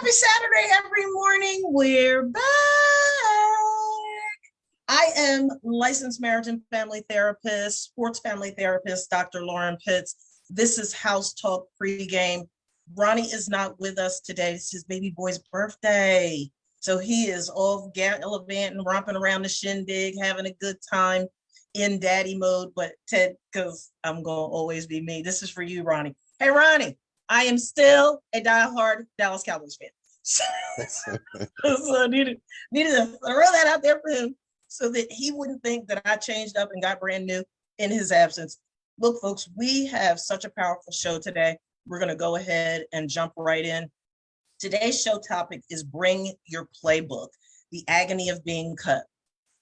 Happy Saturday, every morning. We're back. I am licensed marriage and family therapist, sports family therapist, Dr. Lauren Pitts. This is House Talk Pregame. Ronnie is not with us today. It's his baby boy's birthday. So he is off gallivanting, romping around the shindig, having a good time in daddy mode. But Ted, because I'm going to always be me. This is for you, Ronnie. Hey, Ronnie. I am still a diehard Dallas Cowboys fan. So I needed to throw that out there for him so that he wouldn't think that I changed up and got brand new in his absence. Look, folks, we have such a powerful show today. We're going to go ahead and jump right in. Today's show topic is Bring Your Playbook, the agony of being cut.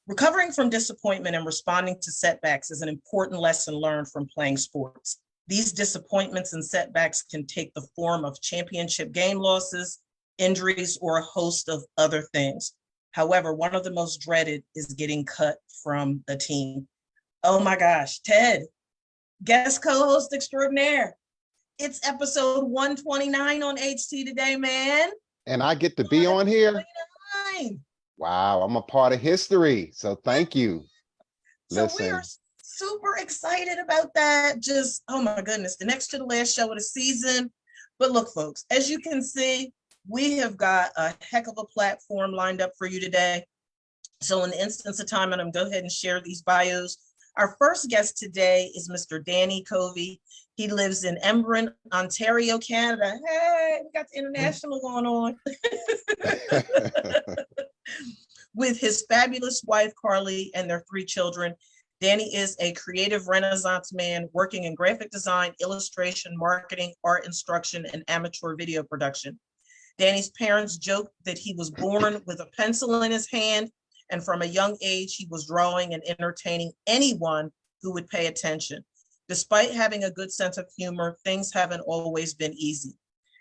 Recovering from disappointment and responding to setbacks is an important lesson learned from playing sports. These disappointments and setbacks can take the form of championship game losses, injuries, or a host of other things. However, one of the most dreaded is getting cut from the team. Oh my gosh, Ted, guest co-host extraordinaire. It's episode 129 on HT today, man. And I get to be on here? Wow, I'm a part of history. So thank you. So we are super excited about that. Just, oh my goodness, the next to the last show of the season. But look, folks, as you can see, we have got a heck of a platform lined up for you today. So in the instance of time, I'm going to go ahead and share these bios. Our first guest today is Mr. Danny Covey. He lives in Embrun, Ontario, Canada. Hey, we got the international going on. With his fabulous wife, Carly, and their 3 children. Danny is a creative Renaissance man working in graphic design, illustration, marketing, art instruction, and amateur video production. Danny's parents joked that he was born with a pencil in his hand, and from a young age, he was drawing and entertaining anyone who would pay attention. Despite having a good sense of humor, things haven't always been easy.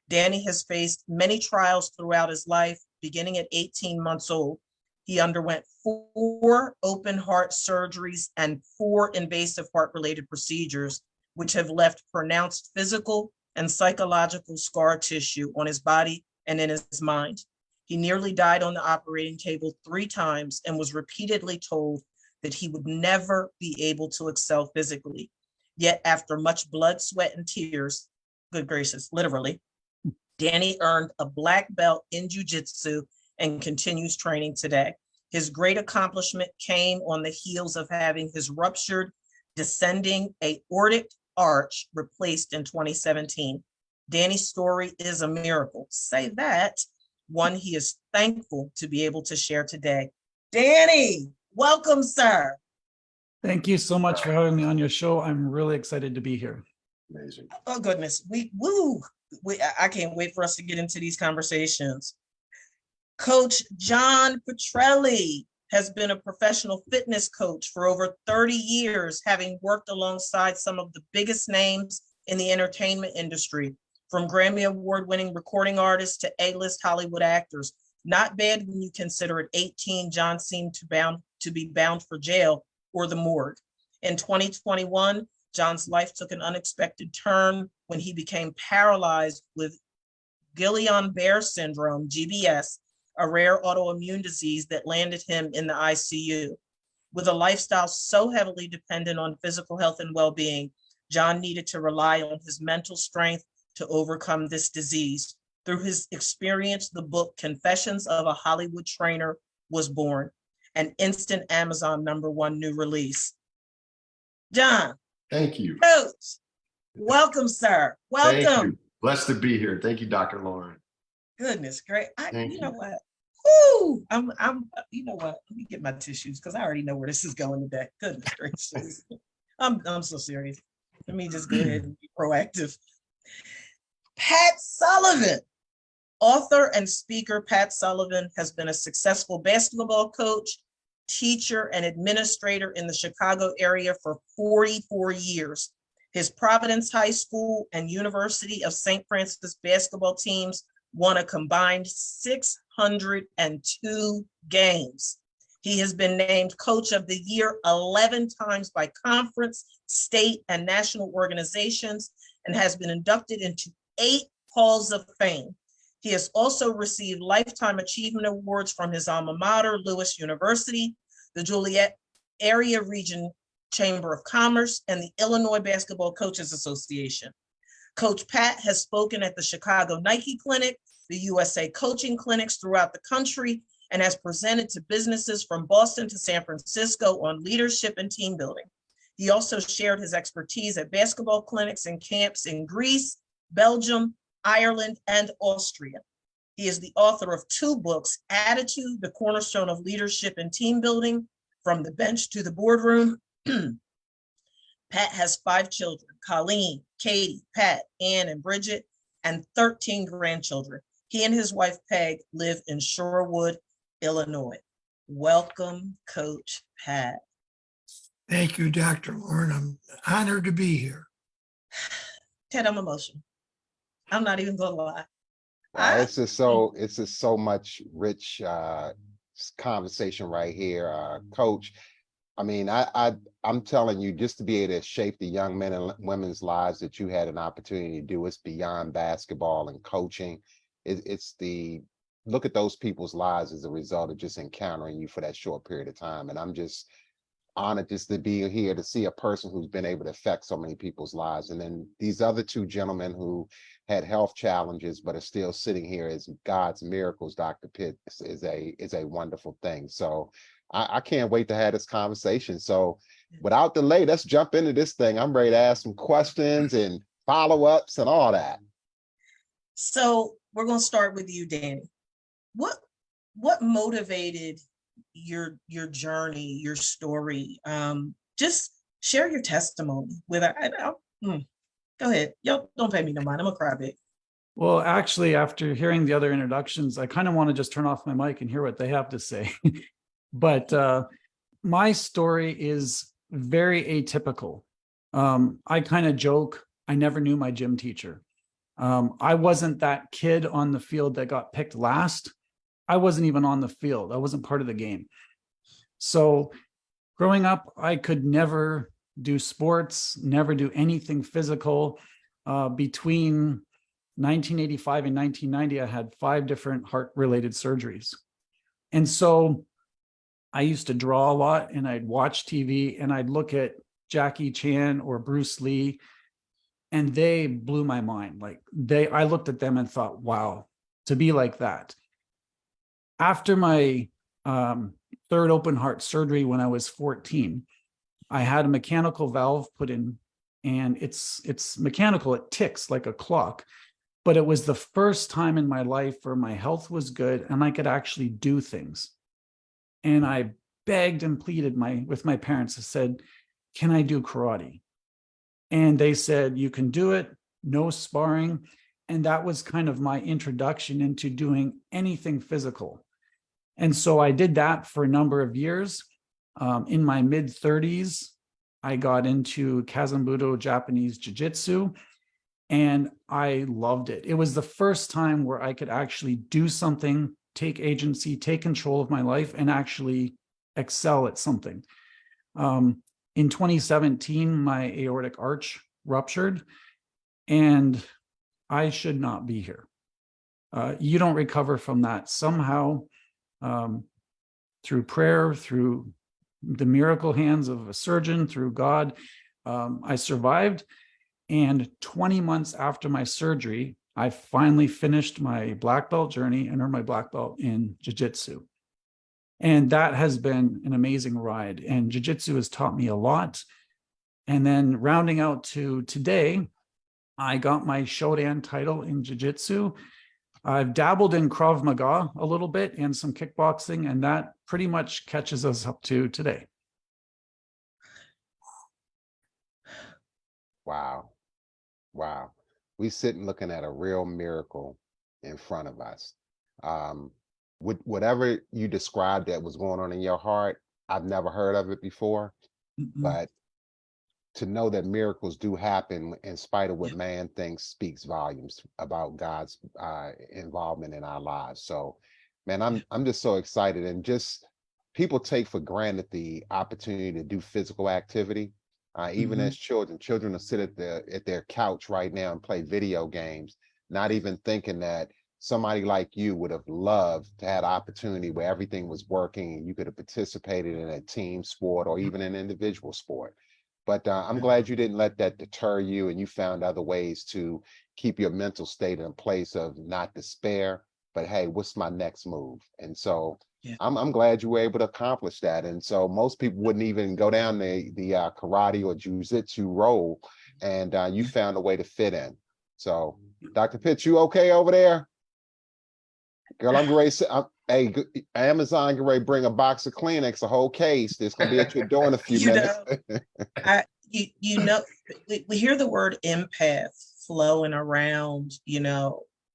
Danny has faced many trials throughout his life, beginning at 18 months old. He underwent 4 open heart surgeries and 4 invasive heart-related procedures, which have left pronounced physical and psychological scar tissue on his body and in his mind. He nearly died on the operating table 3 times and was repeatedly told that he would never be able to excel physically. Yet after much blood, sweat, and tears, good gracious, literally, Danny earned a black belt in jiu-jitsu and continues training today. His great accomplishment came on the heels of having his ruptured descending aortic arch replaced in 2017. Danny's story is a miracle. Say that, one he is thankful to be able to share today. Danny, welcome, sir. Thank you so much for having me on your show. I'm really excited to be here. Amazing. Oh, goodness. I can't wait for us to get into these conversations. Coach John Petrelli has been a professional fitness coach for over 30 years, having worked alongside some of the biggest names in the entertainment industry, from Grammy Award-winning recording artists to A-list Hollywood actors. Not bad when you consider at 18, John seemed to be bound for jail or the morgue. In 2021, John's life took an unexpected turn when he became paralyzed with Guillain-Barré syndrome, GBS, a rare autoimmune disease that landed him in the ICU. With a lifestyle so heavily dependent on physical health and well-being, John needed to rely on his mental strength to overcome this disease. Through his experience, the book Confessions of a Hollywood Trainer was born, an instant Amazon #1 new release. John. Thank you. Coach, welcome, sir. Welcome. Thank you. Blessed to be here. Thank you, Dr. Lauren. Goodness, great. You know what? Woo! You know what? Let me get my tissues because I already know where this is going today. Goodness gracious. I'm so serious. Let me just go ahead and be proactive. Pat Sullivan, author and speaker. Pat Sullivan has been a successful basketball coach, teacher, and administrator in the Chicago area for 44 years. His Providence High School and University of St. Francis basketball teams won a combined 602 games. He has been named Coach of the Year 11 times by conference, state, and national organizations, and has been inducted into 8 Halls of Fame. He has also received Lifetime Achievement Awards from his alma mater, Lewis University, the Joliet Area Region Chamber of Commerce, and the Illinois Basketball Coaches Association. Coach Pat has spoken at the Chicago Nike Clinic, the USA Coaching Clinics throughout the country, and has presented to businesses from Boston to San Francisco on leadership and team building. He also shared his expertise at basketball clinics and camps in Greece, Belgium, Ireland, and Austria. He is the author of 2 books, Attitude, the Cornerstone of Leadership and Team Building, From the Bench to the Boardroom. Pat has 5 children, Colleen, Katie, Pat, Ann, and Bridget, and 13 grandchildren. He and his wife, Peg, live in Shorewood, Illinois. Welcome, Coach Pat. Thank you, Dr. Lauren. I'm honored to be here. Ted, I'm emotional. I'm not even gonna lie. Wow, it's just so much rich conversation right here, Coach. I mean, I'm telling you, just to be able to shape the young men and women's lives that you had an opportunity to do, it's beyond basketball and coaching. It's the look at those people's lives as a result of just encountering you for that short period of time. And I'm just honored just to be here to see a person who's been able to affect so many people's lives. And then these other 2 gentlemen who had health challenges but are still sitting here as God's miracles, Dr. Pitt, is a wonderful thing. So I can't wait to have this conversation. So without delay, let's jump into this thing. I'm ready to ask some questions and follow-ups and all that. So we're gonna start with you, Danny. What motivated your journey, your story? Just share your testimony with go ahead. Y'all don't pay me no mind. I'm a crybaby. Well, actually, after hearing the other introductions, I kind of want to just turn off my mic and hear what they have to say. But my story is very atypical. I kind of joke, I never knew my gym teacher. I wasn't that kid on the field that got picked last. I wasn't even on the field. I wasn't part of the game. So growing up, I could never do sports, never do anything physical. Between 1985 and 1990, I had 5 different heart-related surgeries. And so I used to draw a lot, and I'd watch TV, and I'd look at Jackie Chan or Bruce Lee, and they blew my mind. I looked at them and thought, wow, to be like that. After my 3rd open heart surgery when I was 14, I had a mechanical valve put in, and it's mechanical. It ticks like a clock, but it was the first time in my life where my health was good and I could actually do things. And I begged and pleaded with my parents. I said, can I do karate? And they said, you can do it, no sparring. And that was kind of my introduction into doing anything physical. And so I did that for a number of years. In my mid-30s, I got into Kazambudo Japanese Jiu-Jitsu, and I loved it. It was the first time where I could actually do something, take agency, take control of my life, and actually excel at something. In 2017, my aortic arch ruptured, and I should not be here. You don't recover from that somehow. Through prayer, through the miracle hands of a surgeon, through God, I survived. And 20 months after my surgery, I finally finished my black belt journey and earned my black belt in jiu-jitsu. And that has been an amazing ride. And jiu-jitsu has taught me a lot. And then rounding out to today, I got my Shodan title in jiu-jitsu. I've dabbled in Krav Maga a little bit and some kickboxing, and that pretty much catches us up to today. Wow. Wow. We sitting looking at a real miracle in front of us. With whatever you described that was going on in your heart, I've never heard of it before, but to know that miracles do happen in spite of what man thinks speaks volumes about God's involvement in our lives. So, man, I'm just so excited. And just people take for granted the opportunity to do physical activity. Even as children will sit at their couch right now and play video games, not even thinking that somebody like you would have loved to have opportunity where everything was working and you could have participated in a team sport or even an individual sport. But I'm glad you didn't let that deter you and you found other ways to keep your mental state in a place of not despair, but hey, what's my next move? And so Yeah. I'm glad you were able to accomplish that. And so most people wouldn't even go down the karate or jujitsu road, and you found a way to fit in. So Dr. Pitts, you okay over there? Girl, I'm ready. Hey, Amazon get ready to bring a box of Kleenex, a whole case. It's gonna be at your door in a few You minutes. You know, we hear the word empath flowing around,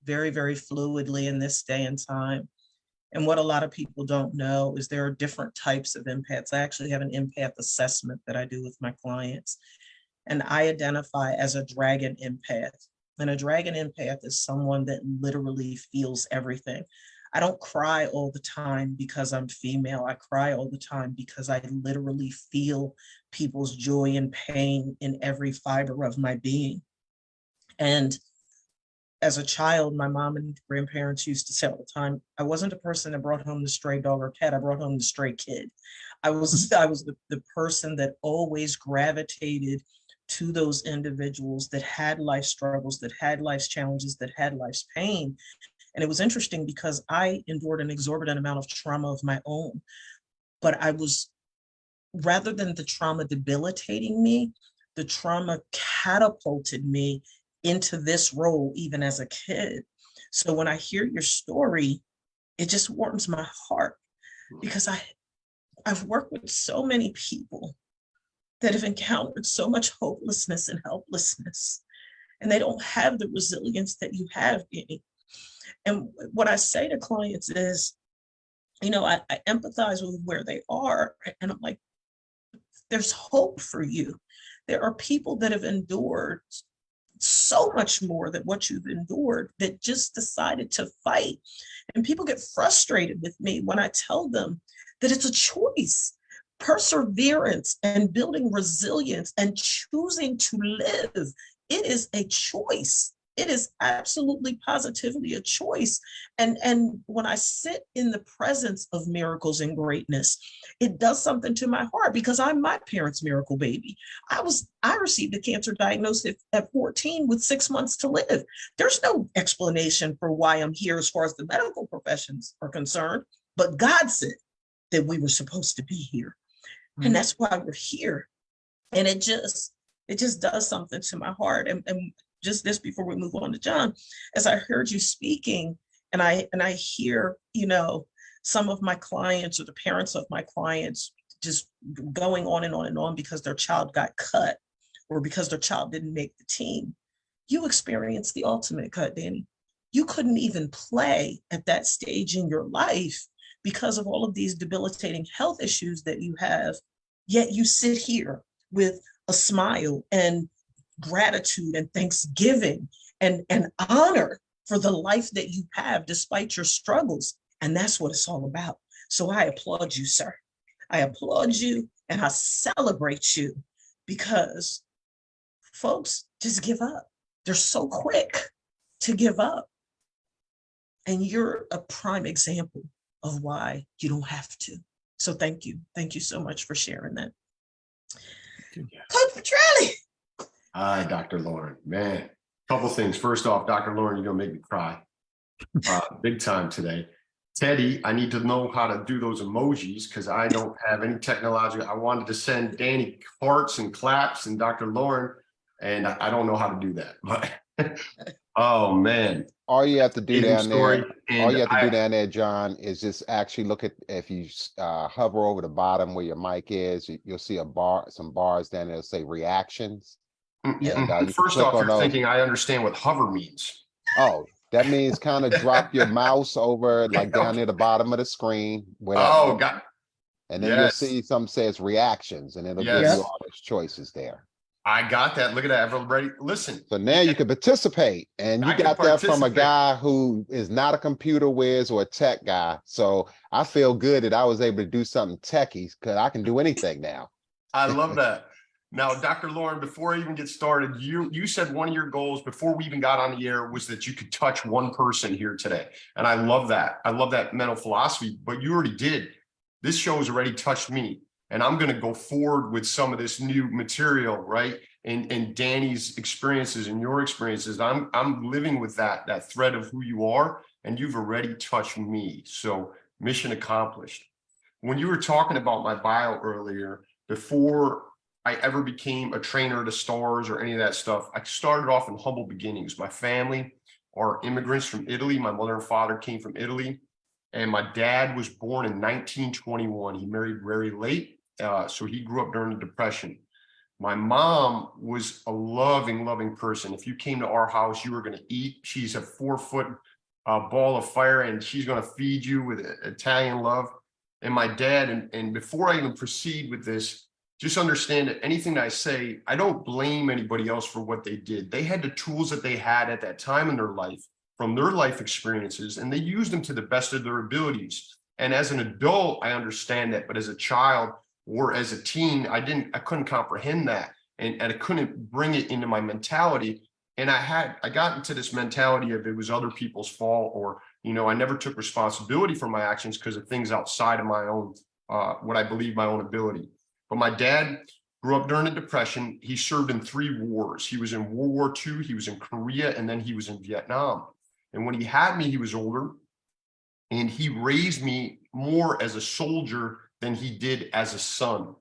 very, very fluidly in this day and time. And what a lot of people don't know is there are different types of empaths. I actually have an empath assessment that I do with my clients. And I identify as a dragon empath. And a dragon empath is someone that literally feels everything. I don't cry all the time because I'm female. I cry all the time because I literally feel people's joy and pain in every fiber of my being. And as a child, my mom and grandparents used to say all the time, I wasn't a person that brought home the stray dog or cat. I brought home the stray kid. I was the person that always gravitated to those individuals that had life struggles, that had life's challenges, that had life's pain. And it was interesting because I endured an exorbitant amount of trauma of my own, but rather than the trauma debilitating me, the trauma catapulted me into this role, even as a kid. So when I hear your story, it just warms my heart because I've worked with so many people that have encountered so much hopelessness and helplessness, and they don't have the resilience that you have, Danny. And what I say to clients is, I empathize with where they are, and I'm like, there's hope for you. There are people that have endured so much more than what you've endured that just decided to fight. And people get frustrated with me when I tell them that it's a choice. Perseverance and building resilience and choosing to live, it is a choice. It is absolutely positively a choice. And when I sit in the presence of miracles and greatness, it does something to my heart because I'm my parents' miracle baby. I received a cancer diagnosis at 14 with 6 months to live. There's no explanation for why I'm here as far as the medical professions are concerned, but God said that we were supposed to be here. Mm-hmm. And that's why we're here. And it just does something to my heart. And just this before we move on to John, as I heard you speaking, and I hear, some of my clients or the parents of my clients just going on and on and on because their child got cut or because their child didn't make the team. You experienced the ultimate cut, Danny. You couldn't even play at that stage in your life because of all of these debilitating health issues that you have, yet you sit here with a smile and gratitude and thanksgiving and honor for the life that you have despite your struggles. And that's what it's all about. So I applaud you, sir. I applaud you and I celebrate you because folks just give up. They're so quick to give up. And you're a prime example of why you don't have to. So thank you. Thank you so much for sharing that. Coach Petrelli. Hi, Dr. Lauren. Man, couple things. First off, Dr. Lauren, you're gonna make me cry big time today. Teddy, I need to know how to do those emojis because I don't have any technology. I wanted to send Danny hearts and claps and Dr. Lauren, and I don't know how to do that. But oh man. All you have to do down there, John, is just actually look at, if you hover over the bottom where your mic is, you'll see some bars down there that say reactions. And first off, you're thinking I understand what hover means. Oh, that means kind of drop your mouse over like down near the bottom of the screen. Got it. And then you'll see something says reactions, and it'll give you all those choices there. I got that. Look at that. Everybody, listen. So now you can participate, and you got that from a guy who is not a computer whiz or a tech guy. So I feel good that I was able to do something techie because I can do anything now. I love that. Now, Dr. Lauren, before I even get started, you said one of your goals before we even got on the air was that you could touch one person here today. And I love that. I love that mental philosophy, but you already did. This show has already touched me. And I'm going to go forward with some of this new material, right? And Danny's experiences and your experiences. I'm living with that thread of who you are, and you've already touched me. So mission accomplished. When you were talking about my bio earlier, before I ever became a trainer to stars or any of that stuff, I started off in humble beginnings. My family are immigrants from Italy. My mother and father came from Italy, and my dad was born in 1921. He married very late, so he grew up during the Depression. My mom was a loving person. If you came to our house, you were going to eat. She's a 4-foot ball of fire, and she's going to feed you with Italian love. And my dad, and before I even proceed with this, just understand that anything that I say, I don't blame anybody else for what they did. They had the tools that they had at that time in their life from their life experiences, and they used them to the best of their abilities. And as an adult, I understand that, but as a child or as a teen, I couldn't comprehend that, and I couldn't bring it into my mentality. And I got into this mentality of it was other people's fault, or, I never took responsibility for my actions because of things outside of my own, what I believe my own ability. But my dad grew up during the Depression. He served in 3 wars. He was in World War II, he was in Korea, and then he was in Vietnam. And when he had me, he was older, and he raised me more as a soldier than he did as a son.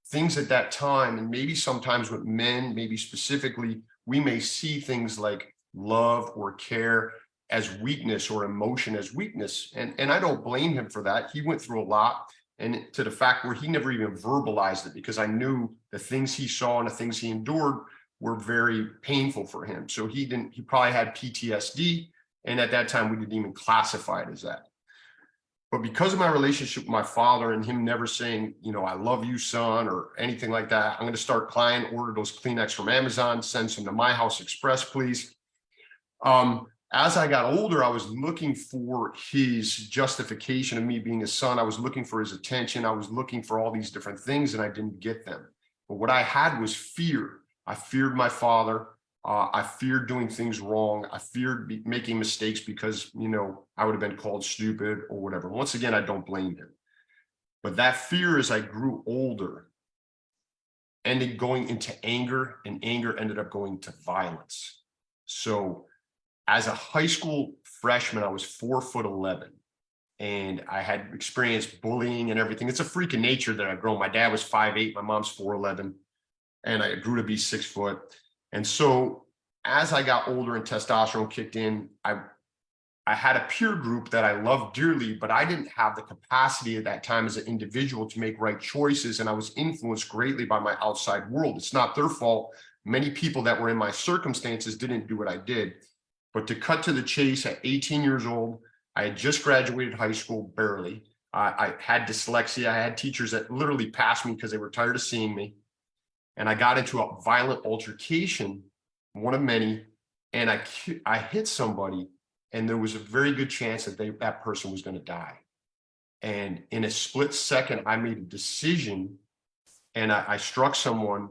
Things at that time, and maybe sometimes with men, maybe specifically, we may see things like love or care as weakness or emotion as weakness. And I don't blame him for that. He went through a lot, and to the fact where he never even verbalized it, because I knew the things he saw and the things he endured were very painful for him. So he probably had PTSD. And at that time, we didn't even classify it as that. But because of my relationship with my father and him never saying, I love you, son, or anything like that, I'm going to start client, order those Kleenex from Amazon, send some to my house express, please. As I got older, I was looking for his justification of me being a son. I was looking for his attention. I was looking for all these different things, and I didn't get them. But what I had was fear. I feared my father. I feared doing things wrong. I feared making mistakes because, I would have been called stupid or whatever. Once again, I don't blame him. But that fear, as I grew older, ended going into anger, and anger ended up going to violence. So as a high school freshman, I was 4'11", and I had experienced bullying and everything. It's a freak of nature that I've grown. My dad was 5'8", my mom's 4'11", and I grew to be 6 foot. And so as I got older and testosterone kicked in, I had a peer group that I loved dearly, but I didn't have the capacity at that time as an individual to make right choices. And I was influenced greatly by my outside world. It's not their fault. Many people that were in my circumstances didn't do what I did. But to cut to the chase, at 18 years old, I had just graduated high school, barely. I had dyslexia. I had teachers that literally passed me because they were tired of seeing me. And I got into a violent altercation, one of many, and I hit somebody, and there was a very good chance that that person was going to die. And in a split second, I made a decision, and I struck someone,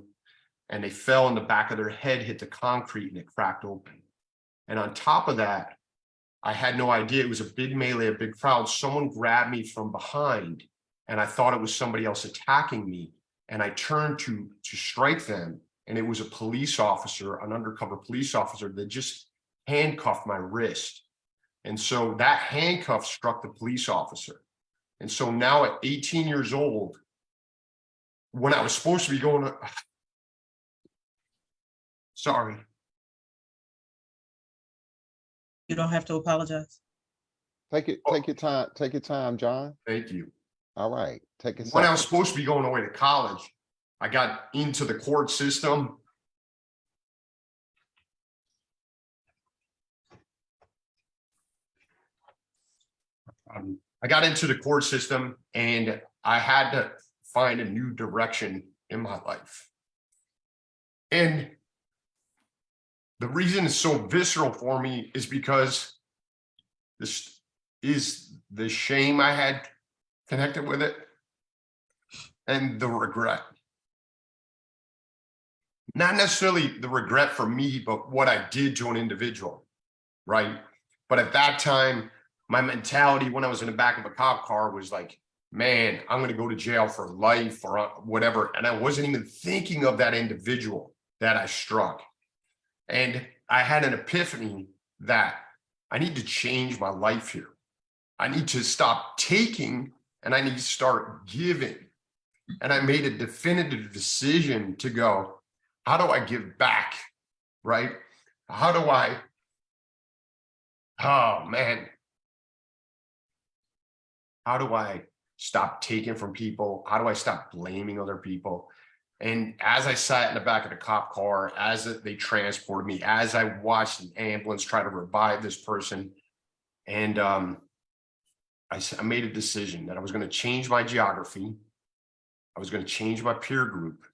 and they fell, and the back of their head hit the concrete, and it cracked open. And on top of that, I had no idea. It was a big melee, a big crowd. Someone grabbed me from behind, and I thought it was somebody else attacking me. And I turned to strike them, and it was a police officer, an undercover police officer, that just handcuffed my wrist. And so that handcuff struck the police officer. And so now at 18 years old, when I was supposed to be going to, sorry. You don't have to apologize. Take your time, John. Thank you. All right, take a When I was second. supposed to be going away to college, I got into the court system. I got into the court system, and I had to find a new direction in my life. And the reason it's so visceral for me is because this is the shame I had connected with it, and the regret. not necessarily the regret for me, but what I did to an individual, right? But at that time, my mentality when I was in the back of a cop car was like, man, I'm going to go to jail for life or whatever. And I wasn't even thinking of that individual that I struck. And I had an epiphany that I need to change my life here. I need to stop taking and I need to start giving. And I made a definitive decision to go, how do I give back? Right? How do I, oh man, how do I stop taking from people? How do I stop blaming other people? And as I sat in the back of the cop car, as they transported me, as I watched the ambulance try to revive this person, and I made a decision that I was going to change my geography, I was going to change my peer group,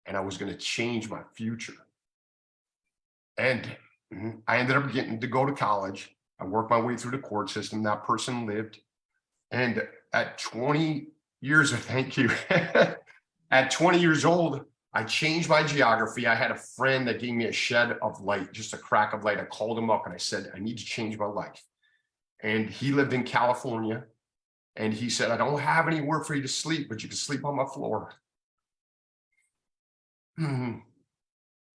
and I was going to change my future. And I ended up getting to go to college. I worked my way through the court system. That person lived. And at 20 years, thank you. At 20 years old, I changed my geography. I had a friend that gave me a shed of light, just a crack of light. I called him up and I said, I need to change my life. And he lived in California. And he said, I don't have anywhere for you to sleep, but you can sleep on my floor. And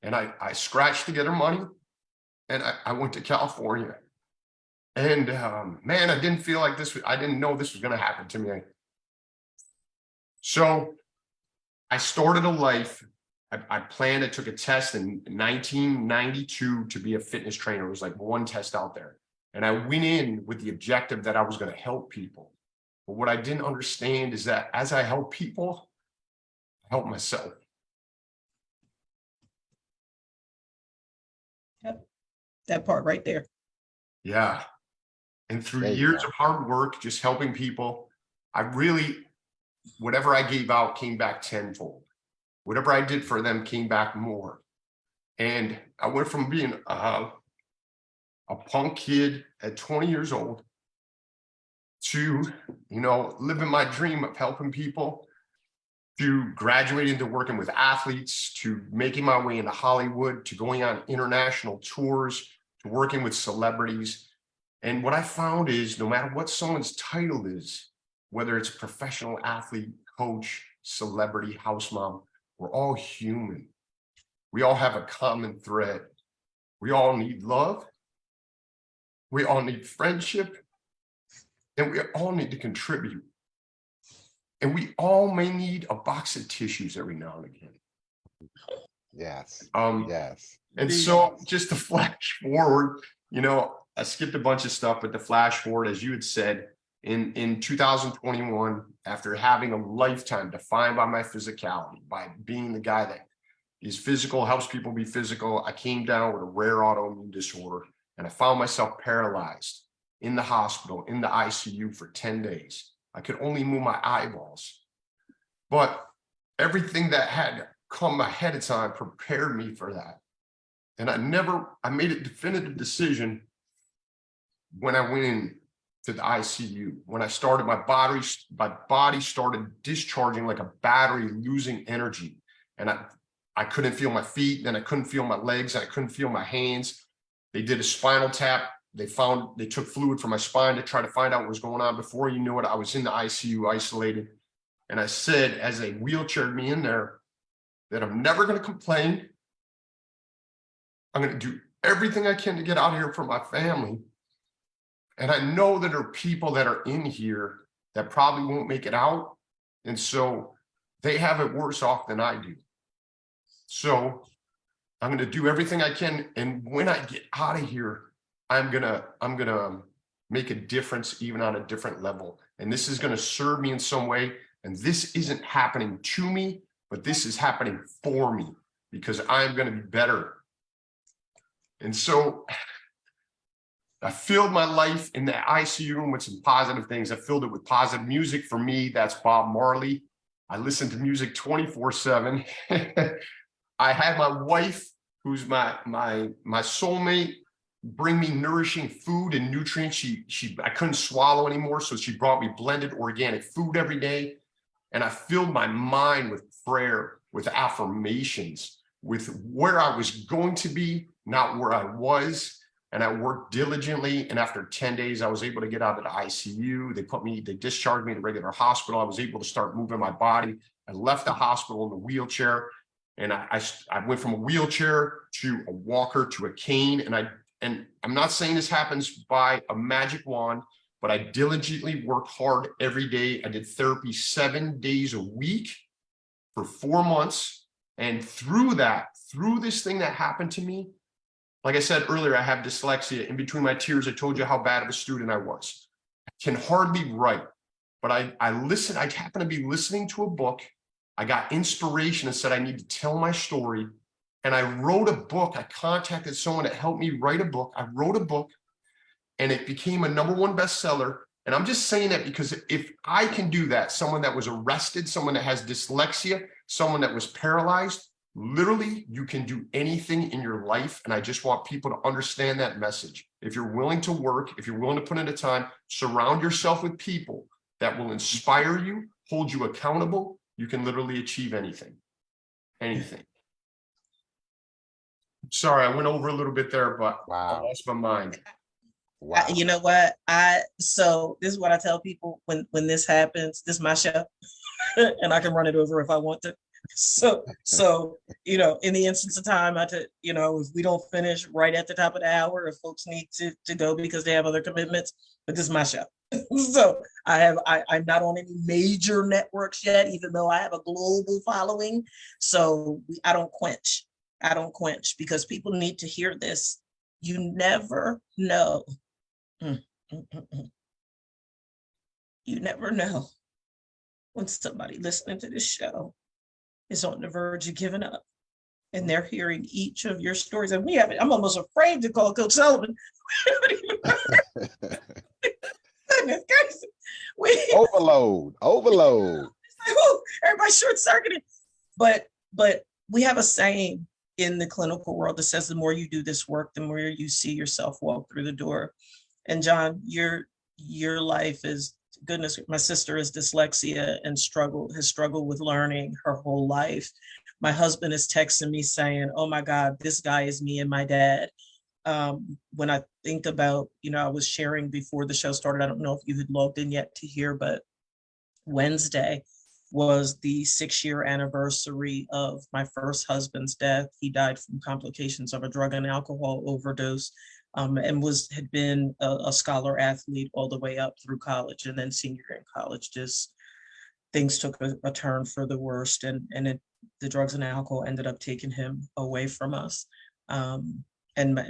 I scratched together money and I went to California. And man, I didn't feel like this. I didn't know this was going to happen to me. So I started a life. I planned, I took a test in 1992 to be a fitness trainer. It was like one test out there. And I went in with the objective that I was going to help people. But what I didn't understand is that as I help people, I help myself. Yep. That part right there. Yeah. And through There you years go. of hard work, just helping people, I really, whatever I gave out came back tenfold. Whatever I did for them came back more. And I went from being a punk kid at 20 years old to, living my dream of helping people, to graduating to working with athletes, to making my way into Hollywood, to going on international tours, to working with celebrities. And what I found is no matter what someone's title is, whether it's professional athlete, coach, celebrity, house mom, we're all human. We all have a common thread. We all need love. We all need friendship. And we all need to contribute. And we all may need a box of tissues every now and again. Yes. Yes. And Indeed. so just to flash forward, I skipped a bunch of stuff, but to flash forward, as you had said, in 2021, after having a lifetime defined by my physicality, by being the guy that is physical, helps people be physical, I came down with a rare autoimmune disorder and I found myself paralyzed in the hospital, in the ICU for 10 days. I could only move my eyeballs. But everything that had come ahead of time prepared me for that. And I made a definitive decision when I went in to the ICU. When I started, my body started discharging like a battery, losing energy. And I couldn't feel my feet, then I couldn't feel my legs, and I couldn't feel my hands. They did a spinal tap. They took fluid from my spine to try to find out what was going on. Before you knew it, I was in the ICU isolated. And I said, as they wheelchaired me in there, that I'm never going to complain. I'm going to do everything I can to get out of here for my family. And I know that there are people that are in here that probably won't make it out. And so they have it worse off than I do. So I'm going to do everything I can. And when I get out of here, I'm gonna make a difference even on a different level. And this is going to serve me in some way. And this isn't happening to me, but this is happening for me because I'm going to be better. And so I filled my life in the ICU room with some positive things. I filled it with positive music. For me, that's Bob Marley. I listen to music 24/7. I had my wife, who's my soulmate, bring me nourishing food and nutrients. I couldn't swallow anymore, so she brought me blended organic food every day. And I filled my mind with prayer, with affirmations, with where I was going to be, not where I was. And I worked diligently. And after 10 days, I was able to get out of the ICU. They discharged me to regular hospital. I was able to start moving my body. I left the hospital in a wheelchair. And I went from a wheelchair to a walker to a cane. And I'm not saying this happens by a magic wand, but I diligently worked hard every day. I did therapy 7 days a week for 4 months. And through this thing that happened to me, like I said earlier, I have dyslexia. In between my tears, I told you how bad of a student I was. I can hardly write, but I listened. I happened to be listening to a book. I got inspiration and said, I need to tell my story. And I wrote a book. I contacted someone that helped me write a book. I wrote a book and it became a #1 bestseller. And I'm just saying that because if I can do that, someone that was arrested, someone that has dyslexia, someone that was paralyzed, literally, you can do anything in your life. And I just want people to understand that message. If you're willing to work, if you're willing to put in the time, surround yourself with people that will inspire you, hold you accountable, you can literally achieve anything. Anything. Sorry, I went over a little bit there, but I lost my mind. Wow. You know what? So this is what I tell people when this happens. This is my show, and I can run it over if I want to. So in the instance of time, if we don't finish right at the top of the hour, if folks need to go because they have other commitments, but this is my show. So I'm not on any major networks yet, even though I have a global following. So I don't quench because people need to hear this. You never know. You never know when somebody listening to this show is on the verge of giving up and they're hearing each of your stories. And I'm almost afraid to call Coach Sullivan. Goodness gracious. Overload. Everybody's short circuited. But we have a saying in the clinical world that says the more you do this work, the more you see yourself walk through the door. And John, your life is, goodness, my sister is dyslexia and has struggled with learning her whole life. My husband is texting me saying, oh my God, this guy is me and my dad. When I think about, I was sharing before the show started, I don't know if you had logged in yet to hear, but Wednesday was the 6-year anniversary of my first husband's death. He died from complications of a drug and alcohol overdose. And had been a scholar athlete all the way up through college, and then senior year in college, just things took a turn for the worst, and the drugs and alcohol ended up taking him away from us. And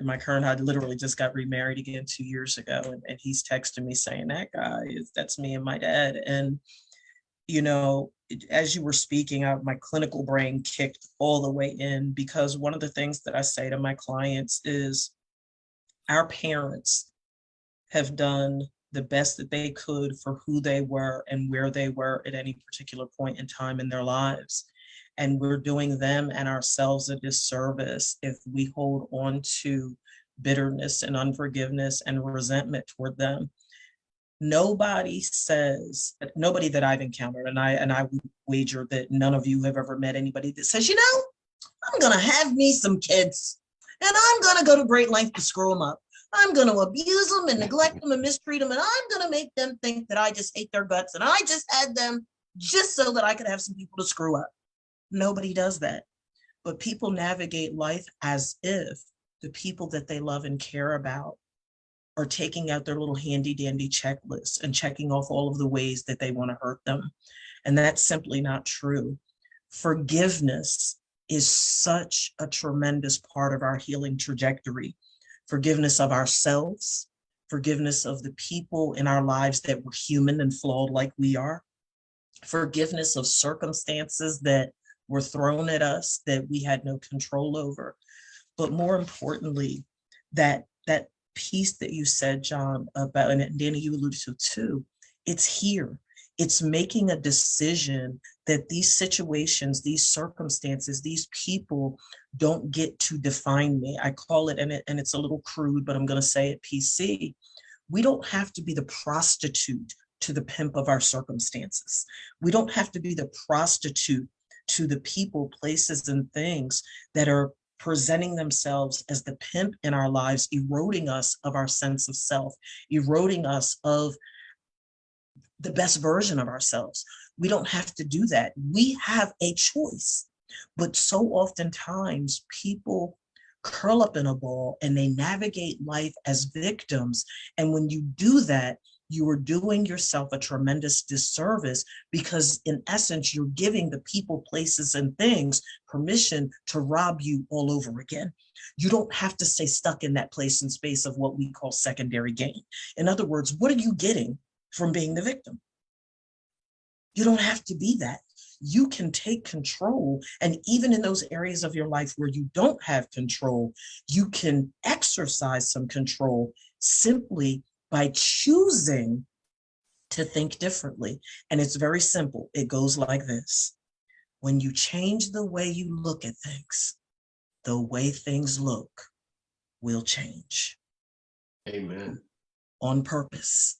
my current husband literally just got remarried again 2 years ago, and he's texting me saying that's me and my dad. And as you were speaking, my clinical brain kicked all the way in, because one of the things that I say to my clients is, our parents have done the best that they could for who they were and where they were at any particular point in time in their lives. And we're doing them and ourselves a disservice if we hold on to bitterness and unforgiveness and resentment toward them. Nobody that I've encountered, and I would wager that none of you have ever met anybody that says, I'm going to have me some kids. And I'm going to go to great lengths to screw them up. I'm going to abuse them and neglect them and mistreat them. And I'm going to make them think that I just hate their guts and I just had them just so that I could have some people to screw up. Nobody does that. But people navigate life as if the people that they love and care about are taking out their little handy dandy checklists and checking off all of the ways that they want to hurt them. And that's simply not true. Forgiveness is such a tremendous part of our healing trajectory. Forgiveness of ourselves, forgiveness of the people in our lives that were human and flawed like we are, forgiveness of circumstances that were thrown at us that we had no control over. But more importantly, that piece that you said, John, about, and Danny, you alluded to too, it's here. It's making a decision that these situations, these circumstances, these people don't get to define me. I call it, and it's a little crude, but I'm going to say it PC. We don't have to be the prostitute to the pimp of our circumstances. We don't have to be the prostitute to the people, places, and things that are presenting themselves as the pimp in our lives, eroding us of our sense of self, eroding us of the best version of ourselves. We don't have to do that. We have a choice. But so oftentimes people curl up in a ball and they navigate life as victims. And when you do that, you are doing yourself a tremendous disservice, because in essence, you're giving the people, places, and things permission to rob you all over again. You don't have to stay stuck in that place and space of what we call secondary gain. In other words, what are you getting from being the victim? You don't have to be that. You can take control. And even in those areas of your life where you don't have control, you can exercise some control simply by choosing to think differently. And it's very simple. It goes like this. When you change the way you look at things, the way things look will change. Amen. On purpose.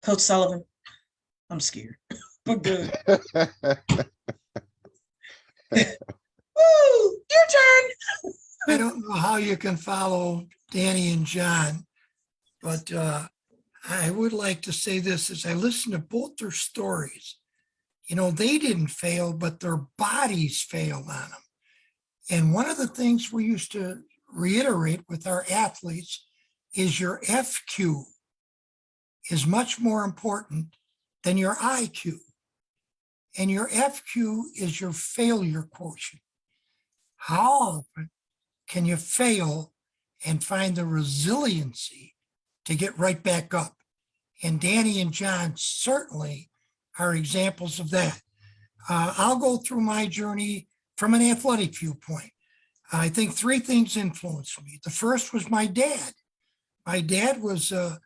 Coach Sullivan, I'm scared. We're good. Woo, your turn. I don't know how you can follow Danny and John, but I would like to say this as I listen to both their stories. You know, they didn't fail, but their bodies failed on them. And one of the things we used to reiterate with our athletes is your FQ is much more important than your IQ. And your FQ is your failure quotient. How often can you fail and find the resiliency to get right back up? And Danny and John certainly are examples of that. I'll go through my journey from an athletic viewpoint. I think three things influenced me. The first was my dad. My dad was an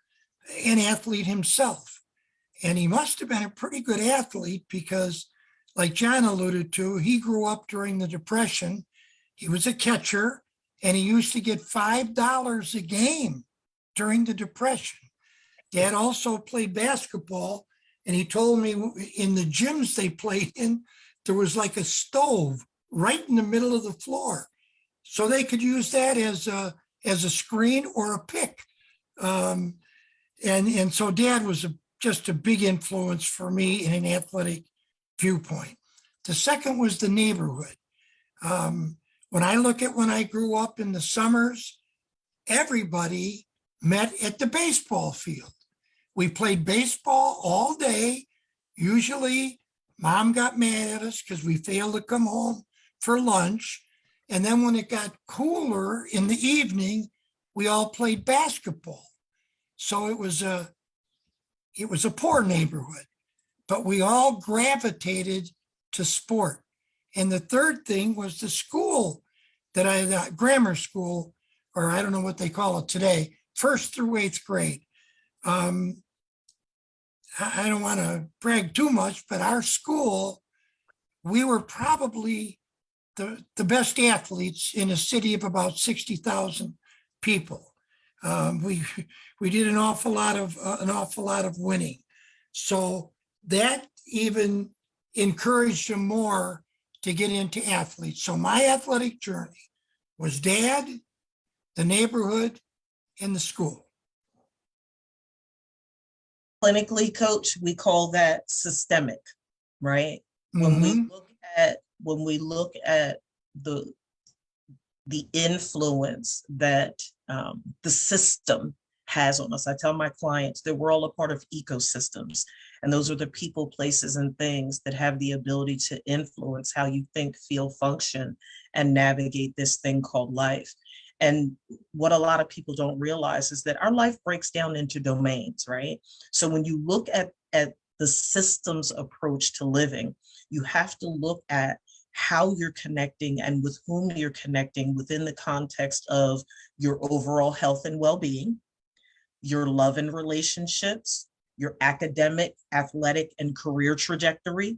athlete himself, and he must have been a pretty good athlete because, like John alluded to, he grew up during the Depression. He was a catcher, and he used to get $5 a game during the Depression. Dad also played basketball, and he told me in the gyms they played in, there was like a stove right in the middle of the floor. So they could use that as a screen or a pick. And so Dad was just a big influence for me in an athletic viewpoint. The second was the neighborhood. When I look at when I grew up in the summers, everybody met at the baseball field. We played baseball all day. Usually Mom got mad at us because we failed to come home for lunch. And then when it got cooler in the evening, we all played basketball. So it was a poor neighborhood, but we all gravitated to sport. And the third thing was the school that grammar school, or I don't know what they call it today, 1st through 8th grade. I don't want to brag too much, but our school, we were probably the best athletes in a city of about 60,000 people. We did an awful lot of winning. So that even encouraged them more to get into athletes. So my athletic journey was Dad, the neighborhood, and the school. Clinically, Coach, we call that systemic, right? When we look at the influence that the system has on us. I tell my clients that we're all a part of ecosystems, and those are the people, places, and things that have the ability to influence how you think, feel, function, and navigate this thing called life. And what a lot of people don't realize is that our life breaks down into domains, right? So when you look at the system's approach to living, you have to look at how you're connecting and with whom you're connecting within the context of your overall health and well-being, your love and relationships, your academic, athletic, and career trajectory,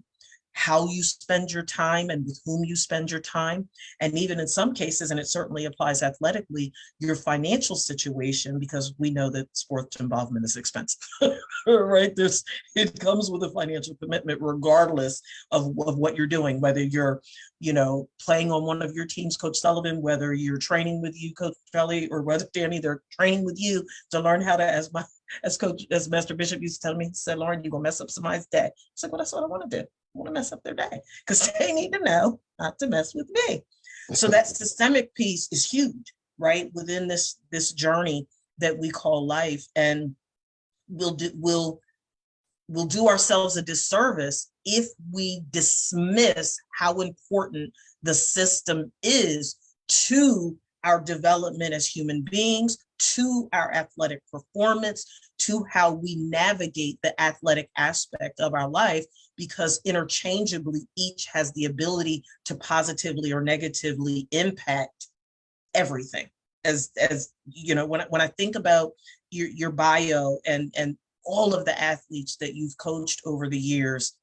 how you spend your time and with whom you spend your time. And even in some cases, and it certainly applies athletically, your financial situation, because we know that sports involvement is expensive, right? It comes with a financial commitment regardless of what you're doing, whether you're, playing on one of your teams, Coach Sullivan, whether you're training with you, Coach Kelly, or whether Danny, they're training with you to learn how to, as Master Bishop used to tell me, he said, Lauren, you're gonna mess up somebody's day. It's like, well, that's what I want to do. I want to mess up their day because they need to know not to mess with me. So that systemic piece is huge, right? Within this journey that we call life. And we'll do ourselves a disservice if we dismiss how important the system is to our development as human beings, to our athletic performance, to how we navigate the athletic aspect of our life, because interchangeably each has the ability to positively or negatively impact everything. As when I think about your bio and all of the athletes that you've coached over the years,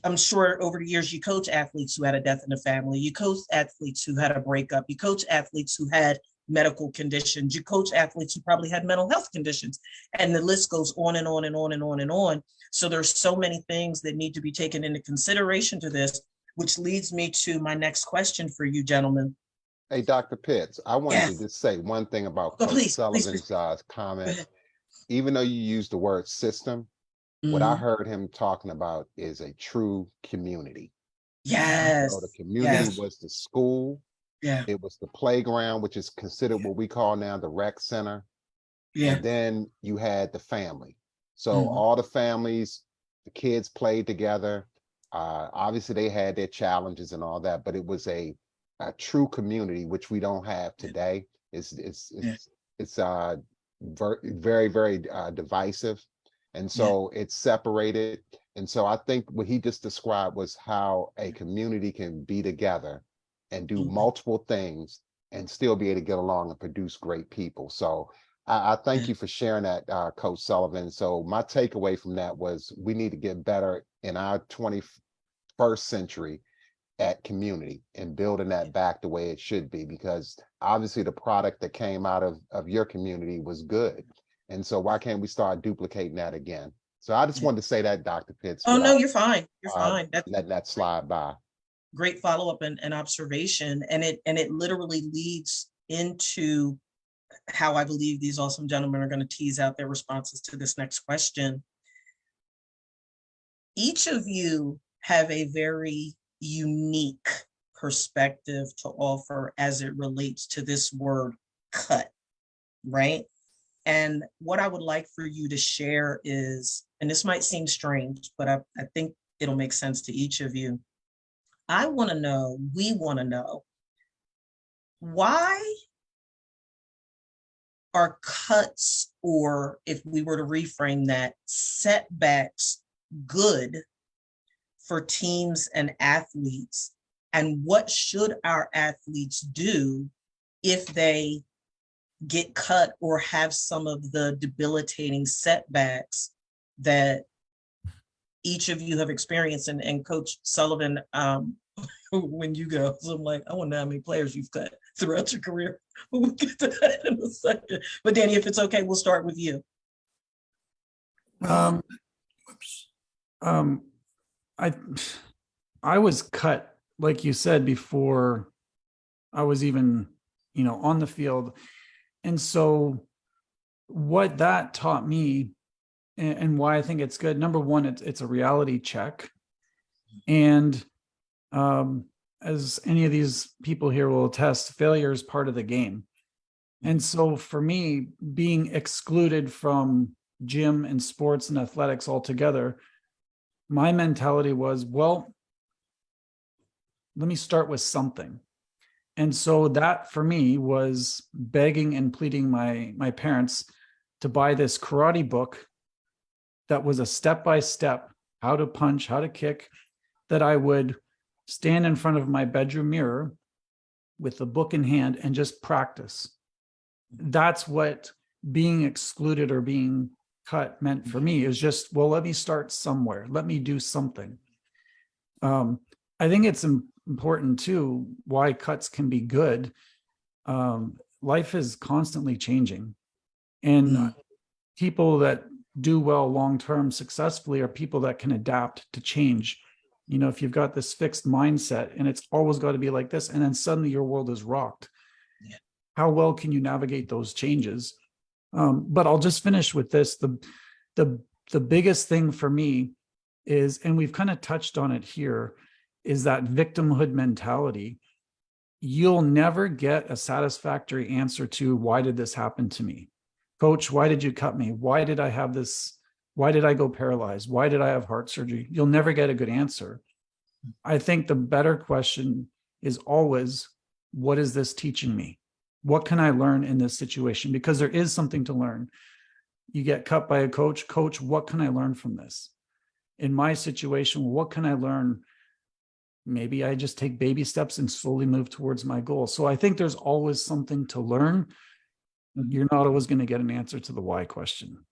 I'm sure over the years you coach athletes who had a death in the family, you coach athletes who had a breakup, you coach athletes who had medical conditions, you coach athletes who probably had mental health conditions, and the list goes on and on and on and on and on. So there's so many things that need to be taken into consideration to this, which leads me to my next question for you, gentlemen. Hey, Dr. Pitts, I wanted to just say one thing about Coach Sullivan's comment. Even though you used the word system, what I heard him talking about is a true community. Yes. So the community was the school. Yeah. It was the playground, which is considered what we call now the rec center. Yeah. And then you had the family. So all the families, the kids played together. Obviously they had their challenges and all that, but it was a true community, which we don't have today. It's very, very divisive. And so it's separated. And so I think what he just described was how a community can be together and do multiple things and still be able to get along and produce great people. So I thank you for sharing that, Coach Sullivan. So my takeaway from that was we need to get better in our 21st century at community and building that back the way it should be, because obviously the product that came out of your community was good. And so why can't we start duplicating that again? So I just wanted to say that, Dr. Pitts. Oh, no, you're fine. You're fine. Let that slide by. Great follow-up and observation. And it literally leads into how I believe these awesome gentlemen are going to tease out their responses to this next question. Each of you have a very unique perspective to offer as it relates to this word cut, right? And what I would like for you to share is, and this might seem strange, but I think it'll make sense to each of you. We want to know, why are cuts, or if we were to reframe that, setbacks, good for teams and athletes? And what should our athletes do if they get cut or have some of the debilitating setbacks that each of you have experienced? And Coach Sullivan, when you go, so I'm like, I wonder how many players you've cut throughout your career. We'll get to that in a second. But Danny, if it's okay, we'll start with you. I was cut, like you said, before I was even, on the field. And so what that taught me, and why I think it's good, number one, it's a reality check. And as any of these people here will attest, failure is part of the game. And so for me, being excluded from gym and sports and athletics altogether, my mentality was, well, let me start with something. And so that for me was begging and pleading my parents to buy this karate book that was a step-by-step, how to punch, how to kick, that I would stand in front of my bedroom mirror with the book in hand and just practice. That's what being excluded or being cut meant for me is just, well, let me start somewhere. Let me do something. I think it's important too, why cuts can be good. Life is constantly changing, and people that do well long-term successfully are people that can adapt to change. You know, if you've got this fixed mindset and it's always got to be like this, and then suddenly your world is rocked. Yeah. How well can you navigate those changes? But I'll just finish with this. The biggest thing for me is, and we've kind of touched on it here, is that victimhood mentality. You'll never get a satisfactory answer to, why did this happen to me? Coach, why did you cut me? Why did I have this? Why did I go paralyzed? Why did I have heart surgery? You'll never get a good answer. I think the better question is always, what is this teaching me? What can I learn in this situation? Because there is something to learn. You get cut by a coach. Coach, what can I learn from this? In my situation, what can I learn? Maybe I just take baby steps and slowly move towards my goal. So I think there's always something to learn. You're not always going to get an answer to the why question.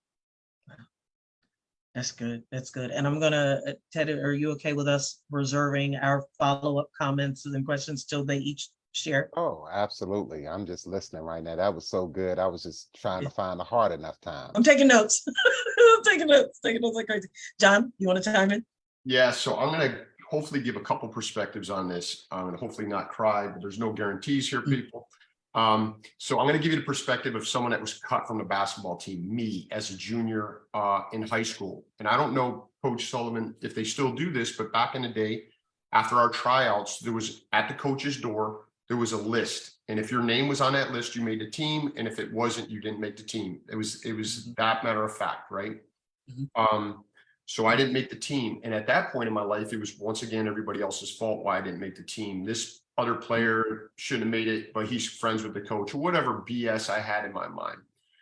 That's good. That's good. And I'm gonna, Ted, are you okay with us reserving our follow-up comments and questions till they each share? Oh, absolutely. I'm just listening right now. That was so good. I was just trying to find the hard enough time. I'm taking notes. I'm taking notes like crazy. John, you want to chime in? Yeah, so I'm going to hopefully give a couple perspectives on this, and hopefully not cry, but there's no guarantees here, people. So I'm going to give you the perspective of someone that was cut from the basketball team, me as a junior in high school. And I don't know, Coach Sullivan, if they still do this, but back in the day, after our tryouts, there was at the coach's door, there was a list. And if your name was on that list, you made the team. And if it wasn't, you didn't make the team. It was that matter of fact, right? So I didn't make the team. And at that point in my life, it was once again everybody else's fault why I didn't make the team. This other player shouldn't have made it, but he's friends with the coach, or whatever BS I had in my mind.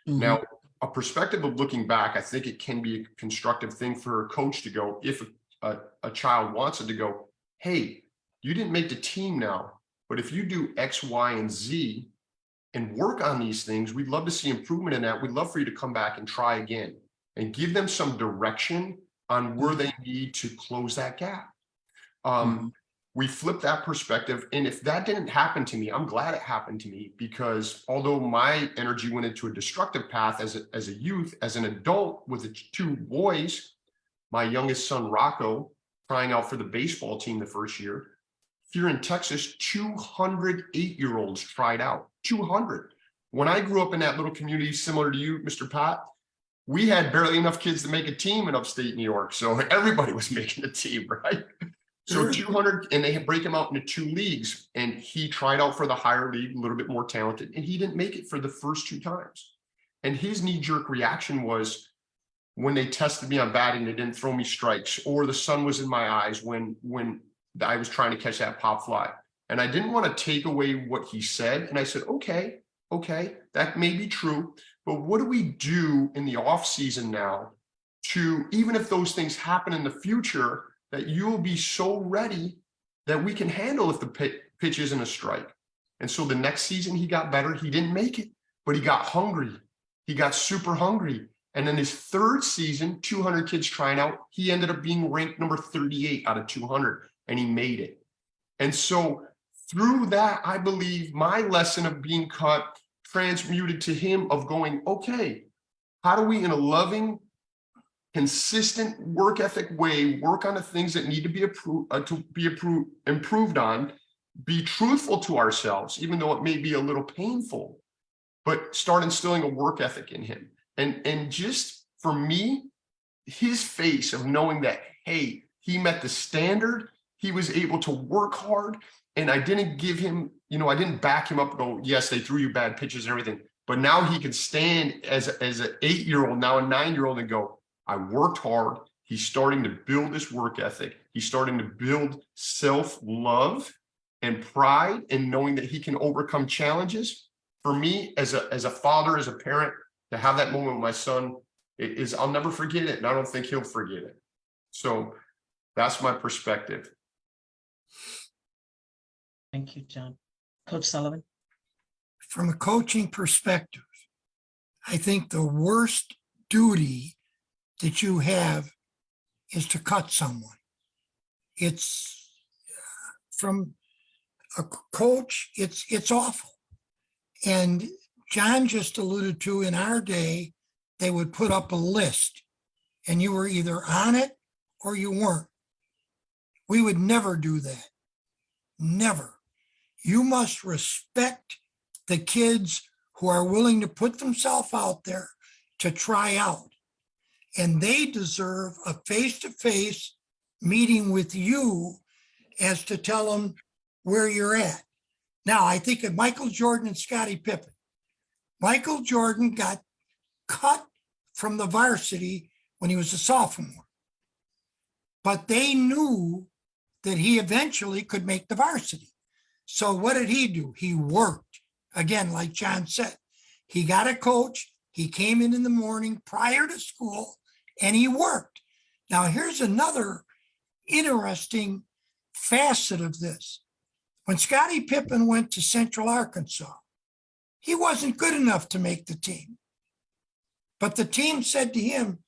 Now, a perspective of looking back, I think it can be a constructive thing for a coach to go, if a child wants it, to go, hey, you didn't make the team now, but if you do X, Y, and Z and work on these things, we'd love to see improvement in that. We'd love for you to come back and try again, and give them some direction on where they need to close that gap. We flip that perspective. And if that didn't happen to me, I'm glad it happened to me, because although my energy went into a destructive path as a youth, as an adult with the two boys, my youngest son, Rocco, trying out for the baseball team the first year, here in Texas, 200 8-year-olds tried out, 200. When I grew up in that little community, similar to you, Mr. Pat, we had barely enough kids to make a team in upstate New York. So everybody was making a team, right? So 200, and they break him out into 2 leagues, and he tried out for the higher league, a little bit more talented, and he didn't make it for the first 2 times. And his knee-jerk reaction was, when they tested me on batting, they didn't throw me strikes, or the sun was in my eyes when I was trying to catch that pop fly. And I didn't want to take away what he said. And I said, okay, that may be true, but what do we do in the off season now to, even if those things happen in the future, that you'll be so ready that we can handle if the pitch isn't a strike. And so the next season he got better. He didn't make it, but he got hungry. He got super hungry. And then his 3rd season, 200 kids trying out, he ended up being ranked number 38 out of 200, and he made it. And so through that, I believe my lesson of being cut transmuted to him of going, okay, how do we, in a loving, consistent work ethic way, work on the things that need to be improved on, be truthful to ourselves, even though it may be a little painful, but start instilling a work ethic in him. And just for me, his face of knowing that, hey, he met the standard, he was able to work hard, and I didn't give him, I didn't back him up and go, yes, they threw you bad pitches and everything, but now he can stand as an 8-year-old, now a 9-year-old, and go, I worked hard. He's starting to build this work ethic. He's starting to build self-love and pride in knowing that he can overcome challenges. For me, as a father, as a parent, to have that moment with my son, I'll never forget it, and I don't think he'll forget it. So that's my perspective. Thank you, John. Coach Sullivan? From a coaching perspective, I think the worst duty that you have is to cut someone. It's from a coach, it's awful. And John just alluded to, in our day, they would put up a list and you were either on it or you weren't. We would never do that. Never. You must respect the kids who are willing to put themselves out there to try out. And they deserve a face-to-face meeting with you as to tell them where you're at. Now, I think of Michael Jordan and Scottie Pippen. Michael Jordan got cut from the varsity when he was a sophomore, but they knew that he eventually could make the varsity. So what did he do? He worked. Again, like John said, he got a coach. He came in the morning prior to school and he worked. Now, here's another interesting facet of this. When Scottie Pippen went to Central Arkansas, he wasn't good enough to make the team. But the team said to him,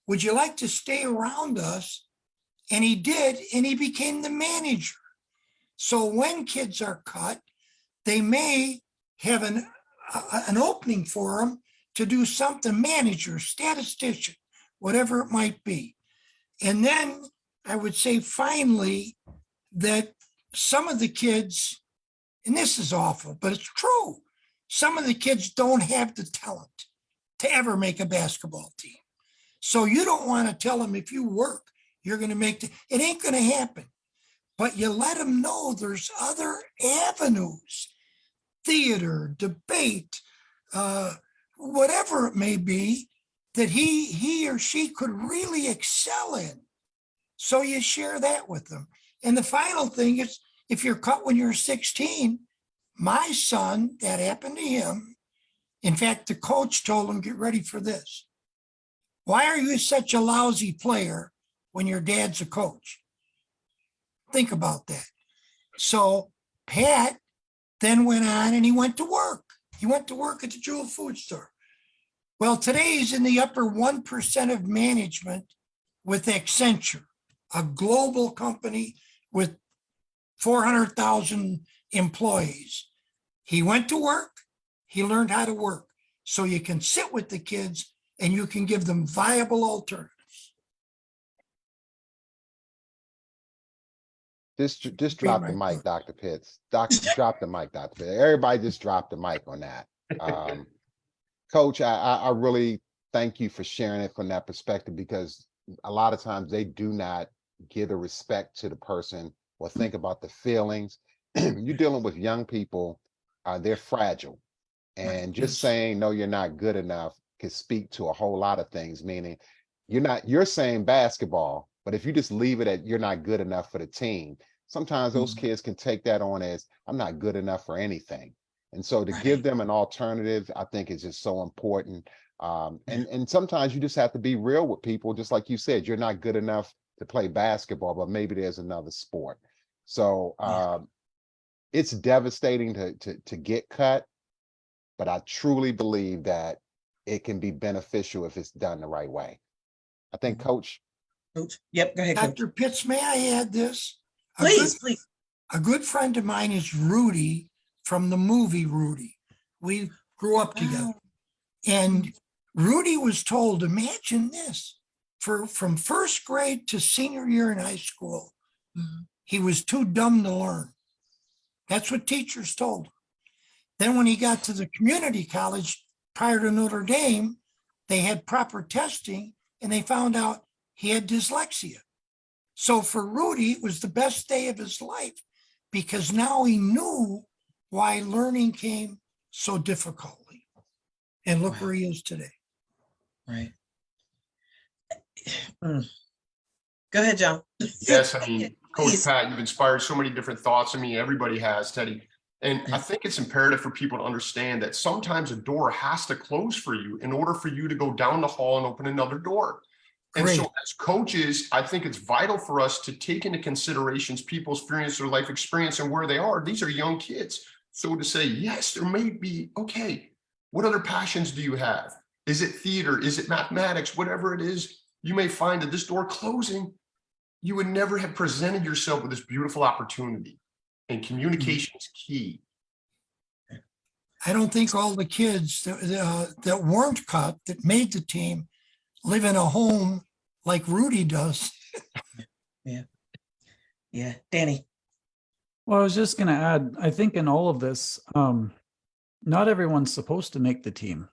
would you like to stay around us? And he did, and he became the manager. So when kids are cut, they may have an opening for them to do something, manager, statistician, whatever it might be. And then I would say finally that some of the kids, and this is awful, but it's true, some of the kids don't have the talent to ever make a basketball team. So you don't want to tell them if you work, you're going to make it ain't going to happen. But you let them know there's other avenues, theater, debate, whatever it may be, that he or she could really excel in. So you share that with them. And the final thing is, if you're cut when you're 16, my son, that happened to him. In fact, the coach told him, get ready for this. Why are you such a lousy player when your dad's a coach? Think about that. So Pat then went on and he went to work. He went to work at the Jewel Food Store. Well, today he's in the upper 1% of management with Accenture, a global company with 400,000 employees. He went to work. He learned how to work. So you can sit with the kids and you can give them viable alternatives. Just drop the mic, Dr. Pitts. Drop the mic, Dr. Pitts. Everybody just drop the mic on that. Coach, I really thank you for sharing it from that perspective, because a lot of times they do not give the respect to the person or think about the feelings. You're dealing with young people, they're fragile. And just saying, no, you're not good enough can speak to a whole lot of things, meaning you're saying basketball, but if you just leave it at you're not good enough for the team, sometimes those kids can take that on as I'm not good enough for anything. And so to give them an alternative, I think is just so important. And sometimes you just have to be real with people. Just like you said, you're not good enough to play basketball, but maybe there's another sport. So it's devastating to get cut, but I truly believe that it can be beneficial if it's done the right way. I think, Coach. Yep, go ahead, Coach. Dr. Pitts, may I add this? Please. A good friend of mine is Rudy from the movie Rudy. We grew up together. And Rudy was told, imagine this, from first grade to senior year in high school, he was too dumb to learn. That's what teachers told him. Then when he got to the community college prior to Notre Dame, they had proper testing and they found out he had dyslexia. So for Rudy, it was the best day of his life because now he knew why learning came so difficultly. And look where he is today. Right. Go ahead, John. Yes, I mean, Coach Pat, you've inspired so many different thoughts. I mean, everybody has, Teddy. And I think it's imperative for people to understand that sometimes a door has to close for you in order for you to go down the hall and open another door. And so as coaches, I think it's vital for us to take into considerations people's experience, their life experience and where they are. These are young kids. So to say, yes, there may be, okay, what other passions do you have? Is it theater? Is it mathematics? Whatever it is, you may find that this door closing, you would never have presented yourself with this beautiful opportunity. And communication is key. I don't think all the kids that weren't cut, that made the team, live in a home like Rudy does. Yeah, Danny. Well, I was just going to add, I think in all of this, not everyone's supposed to make the team.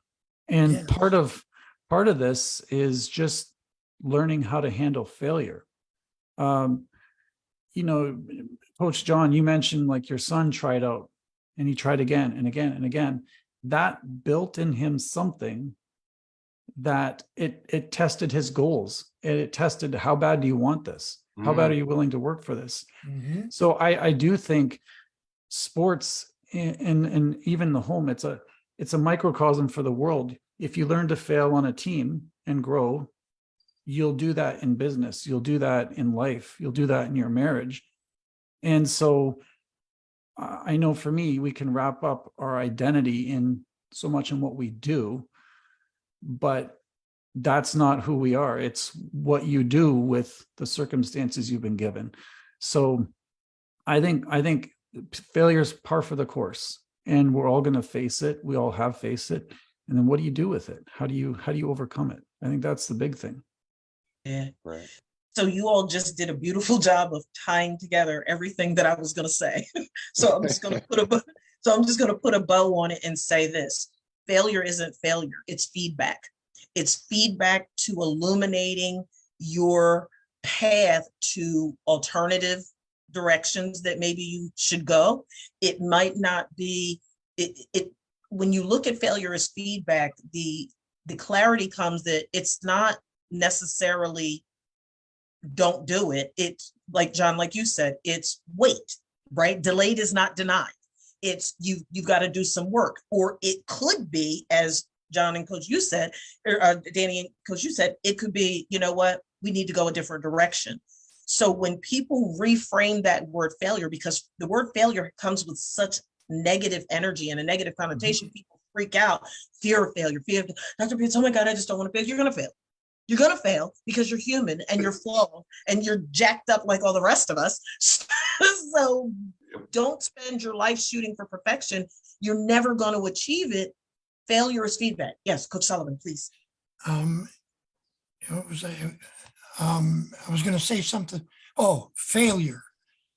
And Yes. part of this is just learning how to handle failure. You know, Coach John, you mentioned like your son tried out and he tried again and again and again. That built in him something that it tested his goals. It tested how bad do you want this? How bad are you willing to work for this? Mm-hmm. So I do think sports and even the home, it's a microcosm for the world. If you learn to fail on a team and grow, you'll do that in business. You'll do that in life. You'll do that in your marriage. And so I know for me, we can wrap up our identity in so much in what we do, but that's not who we are. It's what you do with the circumstances you've been given. So I think failure is par for the course, and we're all going to face it. We all have faced it. And then what do you do with it? How do you overcome it? I think that's the big thing. Yeah. Right. So you all just did a beautiful job of tying together everything that I was going to say. So I'm just going to put a bow on it and say this: failure isn't failure. It's feedback. It's feedback to illuminating your path to alternative directions that maybe you should go. It might not be it when you look at failure as feedback, the clarity comes that it's not necessarily don't do it. It's like John, like you said, it's wait, right? Delayed is not denied. It's you've got to do some work. Or it could be, as John and Coach you said, or Danny and Coach you said, it could be, you know what, we need to go a different direction. So when people reframe that word failure, because the word failure comes with such negative energy and a negative connotation, people freak out, fear of failure, fear of, Dr. Pitts, oh my God, I just don't want to fail. You're going to fail. You're going to fail because you're human and you're flawed and you're jacked up like all the rest of us. So don't spend your life shooting for perfection. You're never going to achieve it. Failure is feedback. Yes, Coach Sullivan, please. What was I was going to say something. Oh, failure.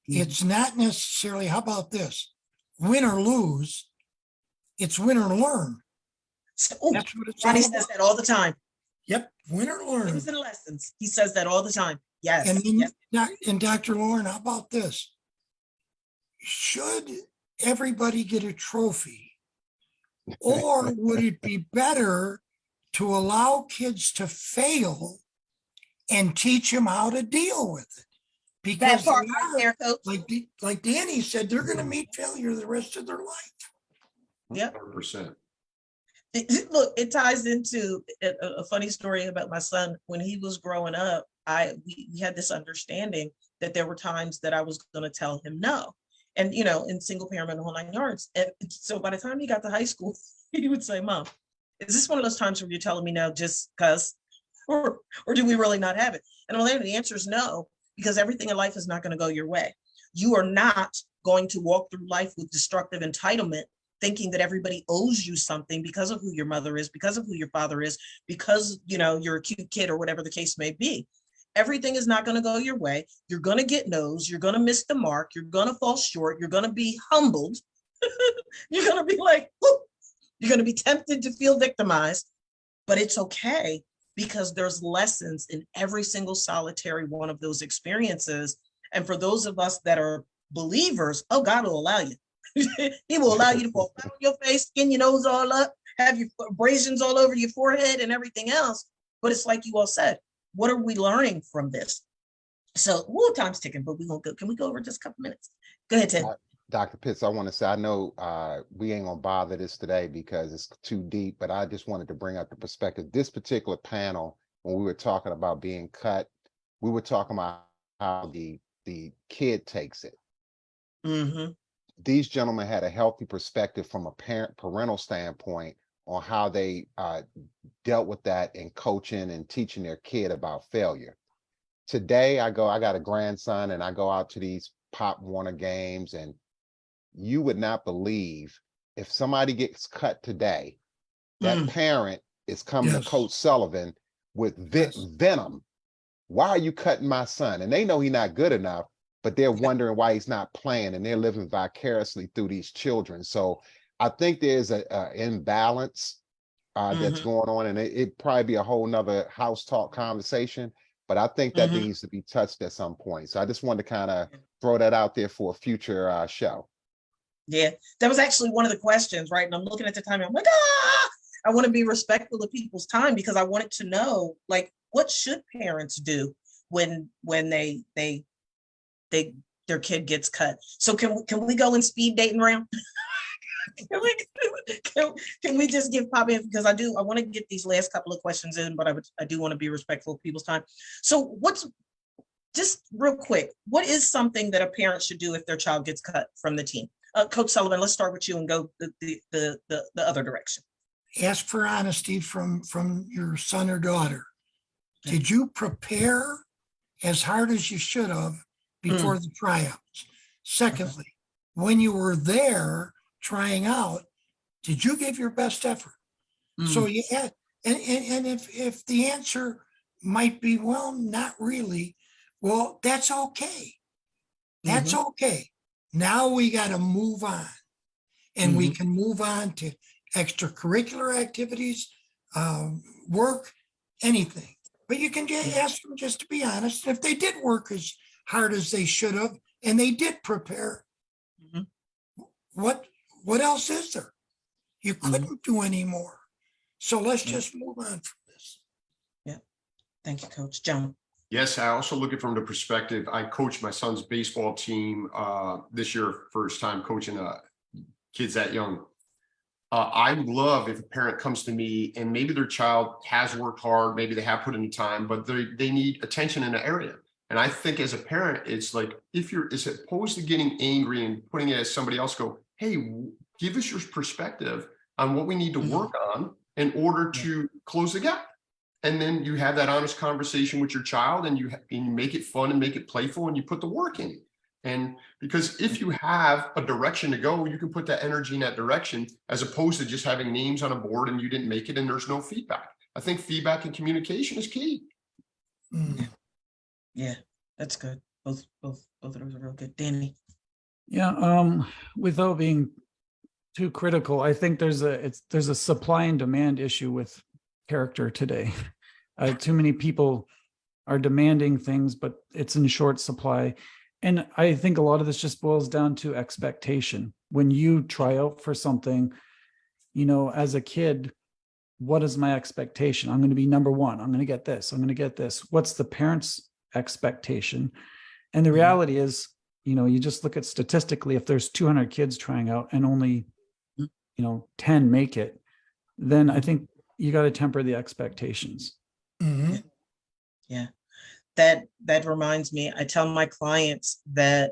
It's not necessarily, how about this? Win or lose. It's win or learn. So, That's what it's Ronnie all says about. that all the time. Yep, win or learn. Wins and lessons. He says that all the time. Yes. And then, Yes. and Dr. Lauren, how about this? Should everybody get a trophy? Or would it be better to allow kids to fail and teach them how to deal with it? That Because part they right are, there, Coach. like Danny said, they're going to meet failure the rest of their life. Yep. 100%. Look, it ties into a funny story about my son. When he was growing up, we had this understanding that there were times that I was going to tell him no. And, you know, in single parent, the whole 9 yards. And so by the time he got to high school, he would say, Mom, is this one of those times where you're telling me no just because, or do we really not have it? And I'm like, the answer is no, because everything in life is not going to go your way. You are not going to walk through life with destructive entitlement, thinking that everybody owes you something because of who your mother is, because of who your father is, because, you know, you're a cute kid or whatever the case may be. Everything is not going to go your way. You're going to get no's. You're going to miss the mark. You're going to fall short. You're going to be humbled. You're going to be like, whoop. You're going to be tempted to feel victimized, but it's okay, because there's lessons in every single solitary one of those experiences. And for those of us that are believers, oh, God will allow you. He will allow you to fall flat on your face, skin your nose all up, have your abrasions all over your forehead and everything else. But it's like you all said, what are we learning from this? So, time's ticking, but we won't go. Can we go over just a couple minutes? Go ahead, Tim. Dr. Pitts, I want to say, I know we ain't gonna bother this today because it's too deep, but I just wanted to bring up the perspective. This particular panel, when we were talking about being cut, we were talking about how the kid takes it. Mm-hmm. These gentlemen had a healthy perspective from a parental standpoint on how they dealt with that in coaching and teaching their kid about failure. Today, I got a grandson, and I go out to these Pop Warner games, and you would not believe if somebody gets cut today, that parent is coming to Yes. Coach Sullivan with venom. Why are you cutting my son? And they know he's not good enough, but they're wondering why he's not playing, and they're living vicariously through these children. So I think there's a imbalance that's going on, and it'd probably be a whole nother house talk conversation, but I think that needs to be touched at some point. So I just wanted to kind of throw that out there for a future show. Yeah, that was actually one of the questions, right? And I'm looking at the time, and I'm like, I want to be respectful of people's time, because I wanted to know, like, what should parents do when their kid gets cut? So can we go in speed dating round? Can we just give Pop in, because I want to get these last couple of questions in, but I do want to be respectful of people's time. So just real quick, what is something that a parent should do if their child gets cut from the team? Coach Sullivan, let's start with you and go the other direction. Ask for honesty from your son or daughter. Did you prepare as hard as you should have before the tryouts? Secondly, when you were there trying out, did you give your best effort? So you had, and if the answer might be, well, not really, well, that's okay. That's okay. Now we got to move on, and we can move on to extracurricular activities, work, anything. But you can just ask them just to be honest. If they did work as hard as they should have, and they did prepare, what else is there? You couldn't do any more. So let's just move on from this. Yeah. Thank you, Coach. John. Yes, I also look at it from the perspective, I coached my son's baseball team this year, first time coaching kids that young. I would love if a parent comes to me and maybe their child has worked hard, maybe they have put in the time, but they need attention in an area. And I think as a parent, it's like, as opposed to getting angry and putting it as somebody else, go, hey, give us your perspective on what we need to work on in order to close the gap. And then you have that honest conversation with your child, and you make it fun and make it playful, and you put the work in. And because if you have a direction to go, you can put that energy in that direction, as opposed to just having names on a board and you didn't make it and there's no feedback. I think feedback and communication is key. Yeah, that's good. Both of those are real good. Danny. Yeah, without being too critical, I think there's a supply and demand issue with character today. Too many people are demanding things, but it's in short supply. And I think a lot of this just boils down to expectation. When you try out for something, as a kid, what is my expectation? I'm going to be number one. I'm going to get this. I'm going to get this. What's the parent's expectation? And the reality is, you just look at statistically, if there's 200 kids trying out and only, 10 make it, then I think you got to temper the expectations. Yeah. That reminds me, I tell my clients that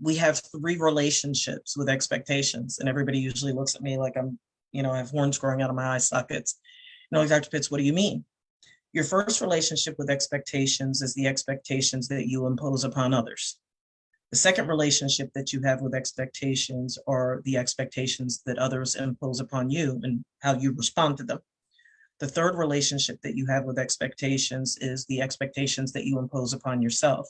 we have 3 relationships with expectations, and everybody usually looks at me like I'm, I have horns growing out of my eye sockets. No, Dr. Pitts, what do you mean? Your first relationship with expectations is the expectations that you impose upon others. The second relationship that you have with expectations are the expectations that others impose upon you and how you respond to them. The third relationship that you have with expectations is the expectations that you impose upon yourself.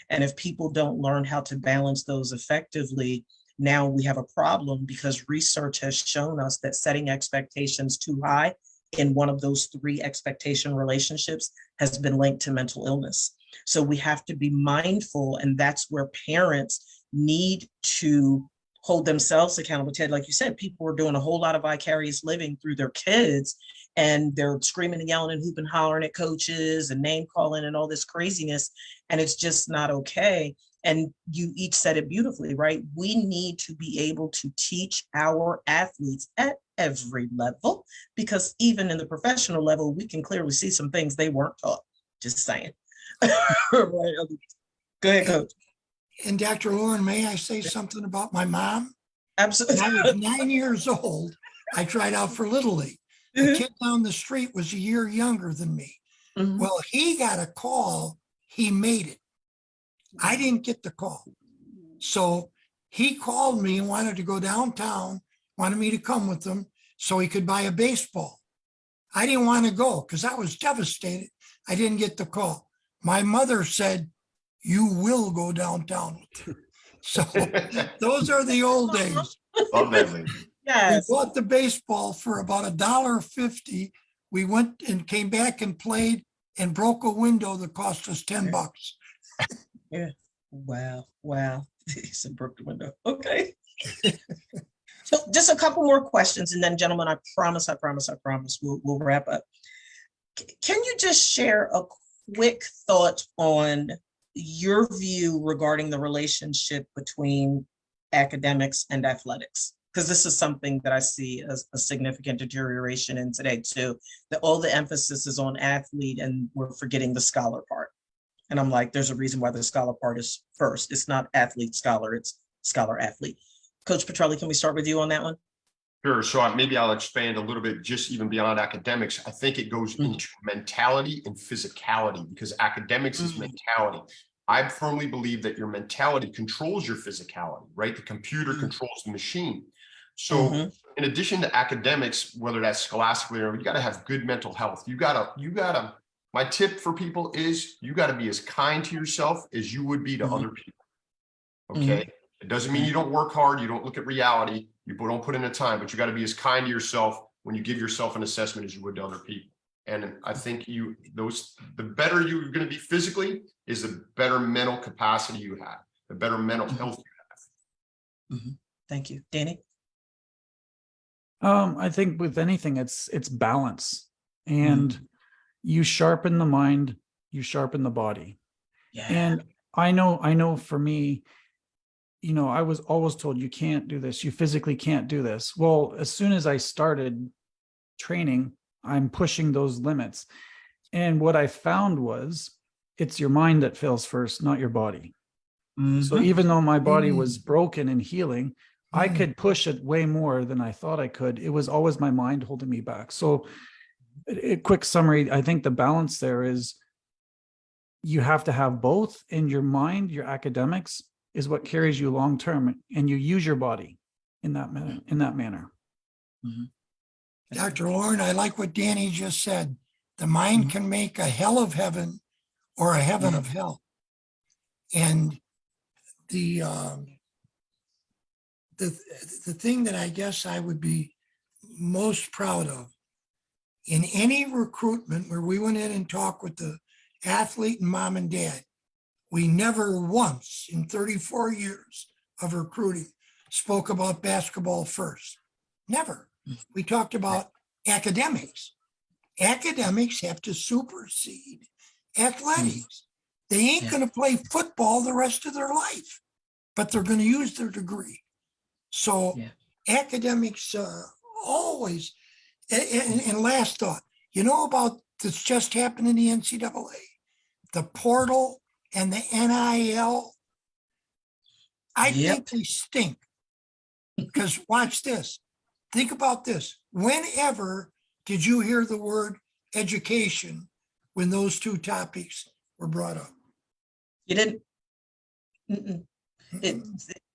And if people don't learn how to balance those effectively, now we have a problem, because research has shown us that setting expectations too high in one of those 3 expectation relationships has been linked to mental illness. So we have to be mindful, and that's where parents need to hold themselves accountable. Ted, like you said, people are doing a whole lot of vicarious living through their kids, and they're screaming and yelling and hooping and hollering at coaches and name calling and all this craziness. And it's just not okay. And you each said it beautifully, right? We need to be able to teach our athletes at every level, because even in the professional level, we can clearly see some things they weren't taught. Just saying. Right. Go ahead, Coach. And Dr. Lauren, may I say something about my mom? Absolutely. When I was 9 years old, I tried out for Little League. The kid down the street was a year younger than me. Mhm. Well, he got a call. He made it. I didn't get the call. So he called me and wanted to go downtown, wanted me to come with him so he could buy a baseball. I didn't want to go because I was devastated. I didn't get the call. My mother said, "You will go downtown." So those are the old days. Love that lady. We Yes. bought the baseball for about $1.50. We went and came back and played and broke a window that cost us $10. Wow. Wow. He said broke the window. Okay. So just a couple more questions, and then, gentlemen, I promise, we'll wrap up. Can you just share a quick thought on your view regarding the relationship between academics and athletics? Because this is something that I see as a significant deterioration in today too, that all the emphasis is on athlete and we're forgetting the scholar part. And I'm like, there's a reason why the scholar part is first. It's not athlete scholar, it's scholar athlete. Coach Petrelli, can we start with you on that one? Sure. So maybe I'll expand a little bit, just even beyond academics. I think it goes into mentality and physicality, because academics is mentality. I firmly believe that your mentality controls your physicality, right? The computer controls the machine. So in addition to academics, whether that's scholastically or, you got to have good mental health. You gotta, my tip for people is you got to be as kind to yourself as you would be to other people. Okay. It doesn't mean you don't work hard. You don't look at reality. You don't put in the time, but you got to be as kind to yourself when you give yourself an assessment as you would to other people. And I think the better you're going to be physically is the better mental capacity you have, the better mental health you have. Thank you. Danny? I think with anything, it's balance, and you sharpen the mind, you sharpen the body. Yeah. And I know for me, I was always told you can't do this. You physically can't do this. Well, as soon as I started training, I'm pushing those limits. And what I found was it's your mind that fails first, not your body. So even though my body was broken and healing, I could push it way more than I thought I could. It was always my mind holding me back. So a quick summary, I think the balance there is you have to have both, in your mind, your academics is what carries you long term, and you use your body in that manner. Dr. Lauren, I like what Danny just said. The mind can make a hell of heaven or a heaven of hell. And the thing that I guess I would be most proud of in any recruitment where we went in and talked with the athlete and mom and dad, we never once in 34 years of recruiting spoke about basketball first. Never. We talked about academics. Academics have to supersede athletics. They ain't going to play football the rest of their life, but they're going to use their degree. So academics always, and last thought, about this just happened in the NCAA, the portal and the NIL. I think they stink, because watch this. Think about this. Whenever did you hear the word education when those two topics were brought up? You didn't.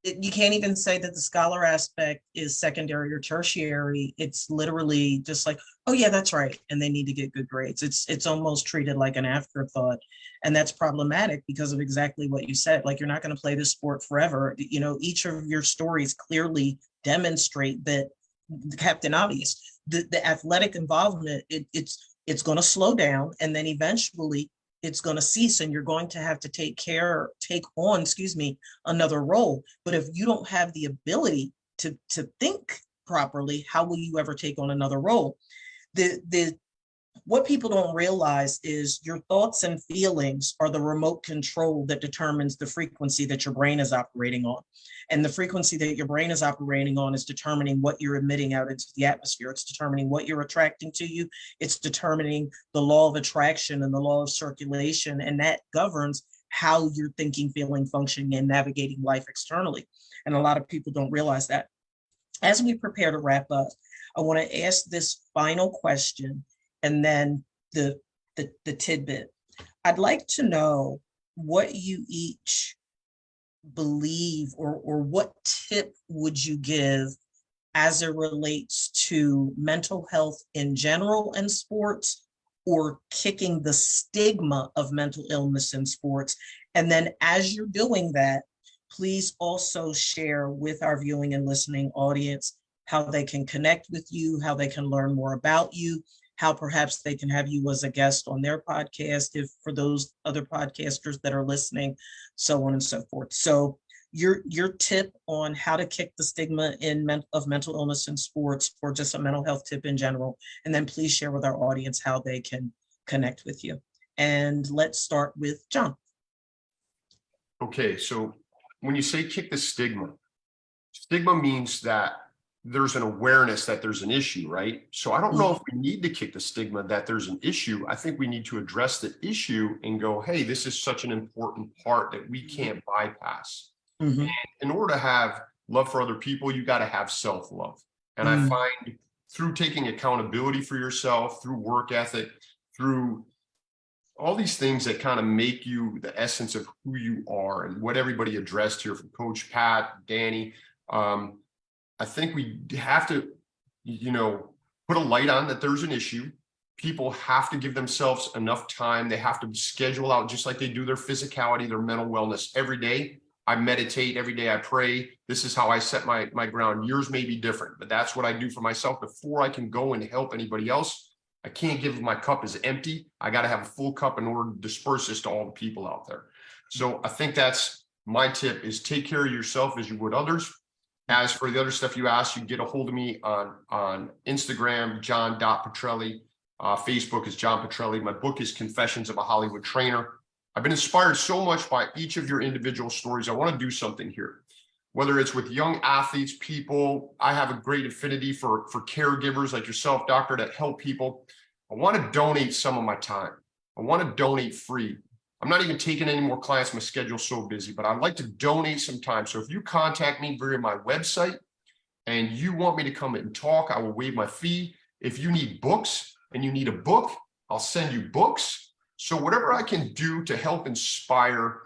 You can't even say that the scholar aspect is secondary or tertiary. It's literally just like, oh yeah, that's right, and they need to get good grades. It's almost treated like an afterthought, and that's problematic because of exactly what you said. Like, you're not going to play this sport forever. Each of your stories clearly demonstrate that. The Captain Obvious, the athletic involvement, it's going to slow down, and then eventually it's going to cease, and you're going to have to take on another role. But if you don't have the ability to think properly, how will you ever take on another role? What people don't realize is your thoughts and feelings are the remote control that determines the frequency that your brain is operating on. And the frequency that your brain is operating on is determining what you're emitting out into the atmosphere. It's determining what you're attracting to you. It's determining the law of attraction and the law of circulation. And that governs how you're thinking, feeling, functioning, and navigating life externally. And a lot of people don't realize that. as we prepare to wrap up, I want to ask this final question and then the tidbit. I'd like to know what you each believe or what tip would you give as it relates to mental health in general in sports, or kicking the stigma of mental illness in sports. And then as you're doing that, please also share with our viewing and listening audience how they can connect with you, how they can learn more about you, how perhaps they can have you as a guest on their podcast, if for those other podcasters that are listening, so on and so forth. So your tip on how to kick the stigma of mental illness in sports, or just a mental health tip in general. And then please share with our audience how they can connect with you. And let's start with John. Okay, so when you say kick the stigma means that there's an awareness that there's an issue, right? So I don't know if we need to kick the stigma that there's an issue. I think we need to address the issue and go, hey, this is such an important part that we can't bypass. Mm-hmm. And in order to have love for other people, you got to have self-love. And I find through taking accountability for yourself, through work ethic, through all these things that kind of make you the essence of who you are, and what everybody addressed here from Coach Pat, Danny, I think we have to, put a light on that there's an issue. People have to give themselves enough time. They have to schedule out, just like they do their physicality, their mental wellness every day. I meditate every day. I pray. This is how I set my ground. Yours may be different, but that's what I do for myself. Before I can go and help anybody else, I can't give my cup as empty. I got to have a full cup in order to disperse this to all the people out there. So I think that's my tip, is take care of yourself as you would others. As for the other stuff you asked, you can get a hold of me on Instagram, John.Petrelli. Facebook is John Petrelli. My book is Confessions of a Hollywood Trainer. I've been inspired so much by each of your individual stories. I want to do something here, whether it's with young athletes, people. I have a great affinity for caregivers like yourself, doctor, that help people. I want to donate some of my time. I want to donate free. I'm not even taking any more clients. My schedule's so busy, but I'd like to donate some time. So if you contact me via my website and you want me to come and talk, I will waive my fee. If you need books and you need a book, I'll send you books. So whatever I can do to help inspire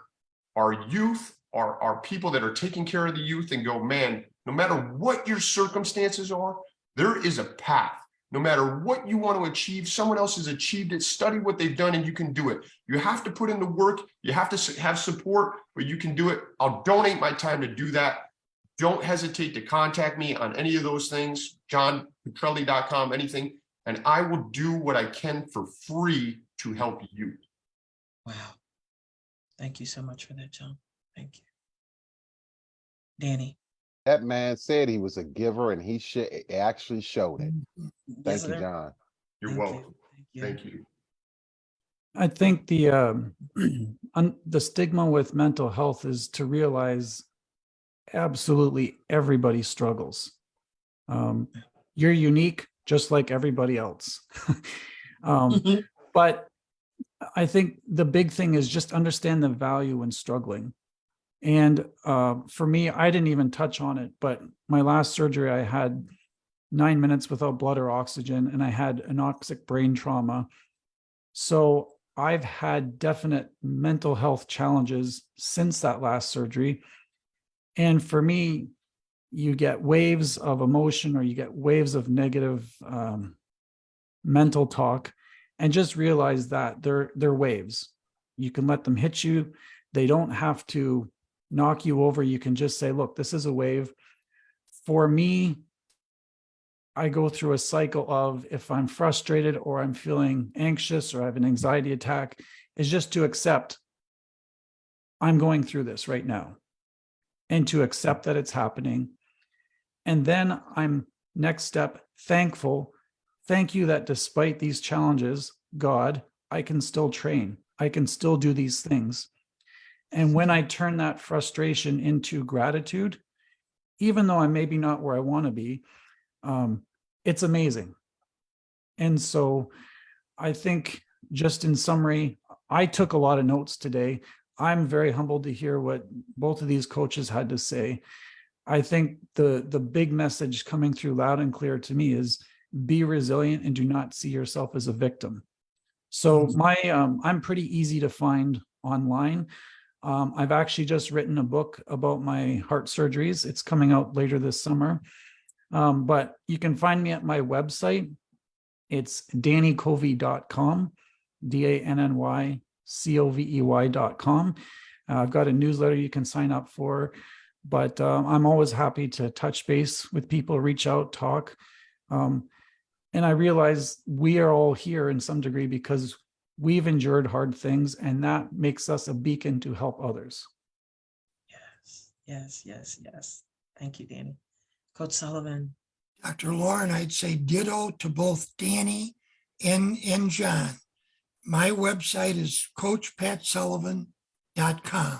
our youth, our people that are taking care of the youth, and go, man, no matter what your circumstances are, there is a path. No matter what you want to achieve, someone else has achieved it. Study what they've done and you can do it. You have to put in the work. You have to have support, but you can do it. I'll donate my time to do that. Don't hesitate to contact me on any of those things, johnpetrelli.com, anything, and I will do what I can for free to help you. Wow. Thank you so much for that, John. Thank you. Danny. That man said he was a giver, and he actually showed it. Thank you, John. You're welcome. Thank you. I think the stigma with mental health is to realize absolutely everybody struggles. You're unique, just like everybody else. But I think the big thing is just understand the value in struggling. And for me, I didn't even touch on it, but my last surgery, I had 9 minutes without blood or oxygen, and I had anoxic brain trauma. So I've had definite mental health challenges since that last surgery. And for me, you get waves of emotion, or you get waves of negative mental talk, and just realize that they're waves. You can let them hit you. They don't have to knock you over. You can just say, look, this is a wave. For me, I go through a cycle of, if I'm frustrated or I'm feeling anxious or I have an anxiety attack, is just to accept I'm going through this right now, and to accept that it's happening. And then I'm, next step, thankful. Thank you that despite these challenges, God, I can still train. I can still do these things. And when I turn that frustration into gratitude, even though I'm maybe not where I want to be, it's amazing. And so I think, just in summary, I took a lot of notes today. I'm very humbled to hear what both of these coaches had to say. I think the big message coming through loud and clear to me is be resilient and do not see yourself as a victim. So I'm pretty easy to find online. I've actually just written a book about my heart surgeries. It's coming out later this summer. But you can find me at my website. It's dannycovey.com, DANNYCOVEY.com. I've got a newsletter you can sign up for, but I'm always happy to touch base with people, reach out, talk. And I realize we are all here in some degree because we've endured hard things, and that makes us a beacon to help others. Yes. Thank you, Danny. Coach Sullivan. Dr. Lauren, I'd say ditto to both Danny and John. My website is coachpatsullivan.com.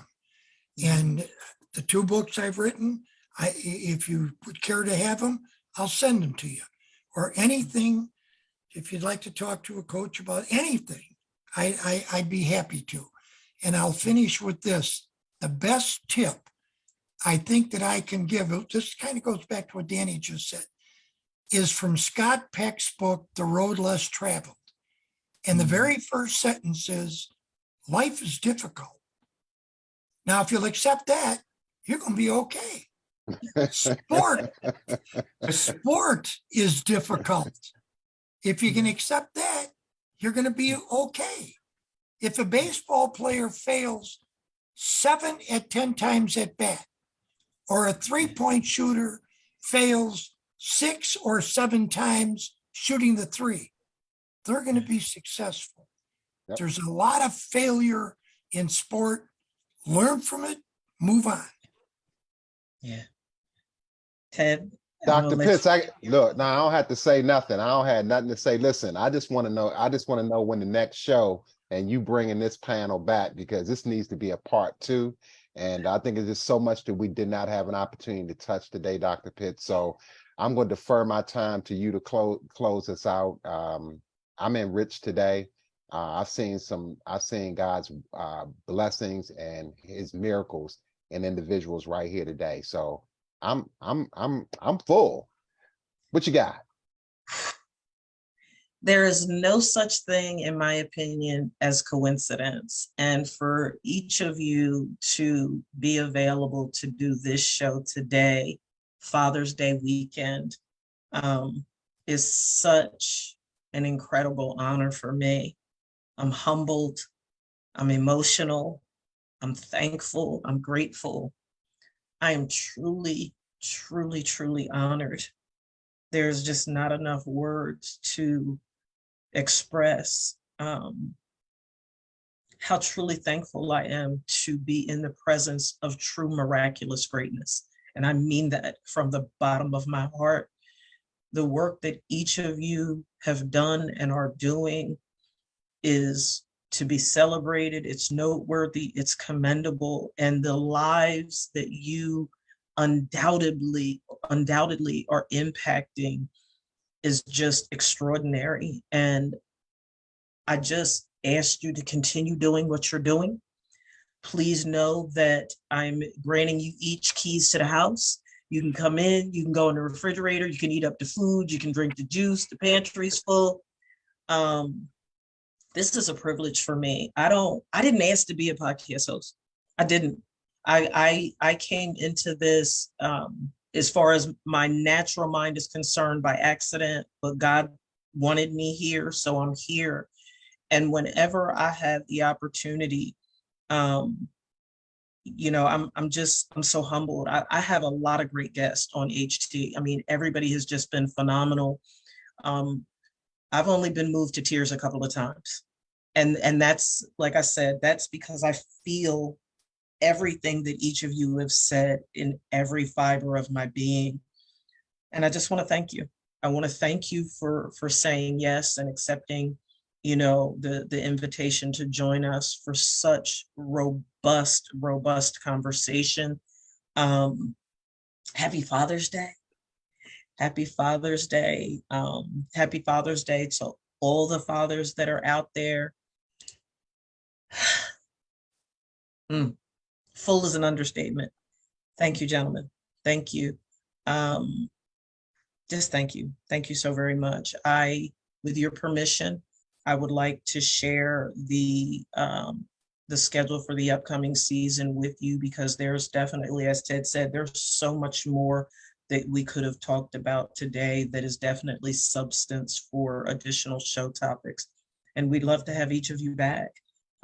And the 2 books I've written, if you would care to have them, I'll send them to you. Or anything, if you'd like to talk to a coach about anything, I'd be happy to. And I'll finish with this. The best tip I think that I can give, this kind of goes back to what Danny just said, is from Scott Peck's book, The Road Less Traveled. And the very first sentence is, life is difficult. Now, if you'll accept that, you're going to be okay. Sport is difficult. If you can accept that, you're going to be okay. If a baseball player fails 7 at 10 times at bat, or a 3-point shooter fails 6 or 7 times shooting the 3, they're going to be successful. Yep. There's a lot of failure in sport. Learn from it, move on. Yeah. Ted. Dr. Pitts, look, now I don't have to say nothing. I don't have nothing to say. Listen, I just want to know when the next show and you bringing this panel back, because this needs to be a part 2. And I think it's just so much that we did not have an opportunity to touch today, Dr. Pitts. So I'm going to defer my time to you to close us out. I'm enriched today. I've seen God's blessings and his miracles in individuals right here today. So I'm full. What you got? There is no such thing, in my opinion, as coincidence. And for each of you to be available to do this show today, Father's Day weekend, is such an incredible honor for me. I'm humbled, I'm emotional, I'm thankful, I'm grateful. I am truly, truly, truly honored. There's just not enough words to express how truly thankful I am to be in the presence of true miraculous greatness. And I mean that from the bottom of my heart. The work that each of you have done and are doing is to be celebrated. It's noteworthy, it's commendable, and the lives that you undoubtedly are impacting is just extraordinary. And I just asked you to continue doing what you're doing. Please know that I'm granting you each keys to the house. You can come in, you can go in the refrigerator, you can eat up the food, you can drink the juice, the pantry's full. This is a privilege for me. I didn't ask to be a podcast host. I didn't. I came into this as far as my natural mind is concerned by accident, but God wanted me here, so I'm here. And whenever I have the opportunity, I'm so humbled. I have a lot of great guests on HT. I mean, everybody has just been phenomenal. I've only been moved to tears a couple of times. And that's, like I said, that's because I feel everything that each of you have said in every fiber of my being. And I just want to thank you. I want to thank you for saying yes and accepting, the invitation to join us for such robust conversation. Happy Father's Day. Happy Father's Day. Happy Father's Day to all the fathers that are out there. Full is an understatement. Thank you, gentlemen. Thank you. Just thank you. Thank you so very much. With your permission, I would like to share the schedule for the upcoming season with you, because there's definitely, as Ted said, there's so much more that we could have talked about today that is definitely substance for additional show topics. And we'd love to have each of you back.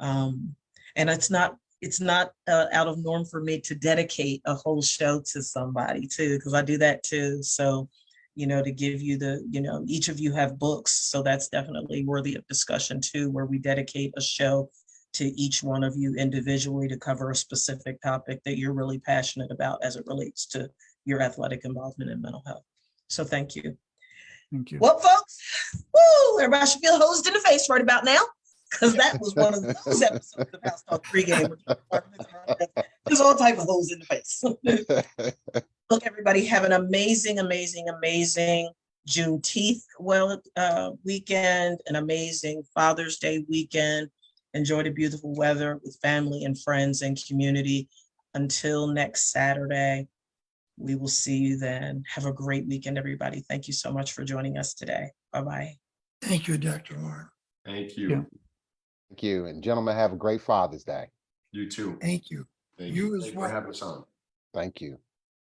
And it's not out of norm for me to dedicate a whole show to somebody too, because I do that too. So, to give you each of you have books. So that's definitely worthy of discussion too, where we dedicate a show to each one of you individually to cover a specific topic that you're really passionate about as it relates to your athletic involvement in mental health. So thank you. Thank you. Well, folks, woo, everybody should feel hosed in the face right about now, because that was one of those episodes of House Talk Pregame. There's all type of holes in the face. Look, everybody, have an amazing, amazing, amazing Juneteenth weekend, an amazing Father's Day weekend. Enjoy the beautiful weather with family and friends and community. Until next Saturday, we will see you then. Have a great weekend, everybody. Thank you so much for joining us today. Bye-bye. Thank you, Dr. Lauren. Thank you. Yeah. Thank you. And gentlemen, have a great Father's Day. You too. Thank you. Thank You you. as Thanks for well. having us on. Thank you.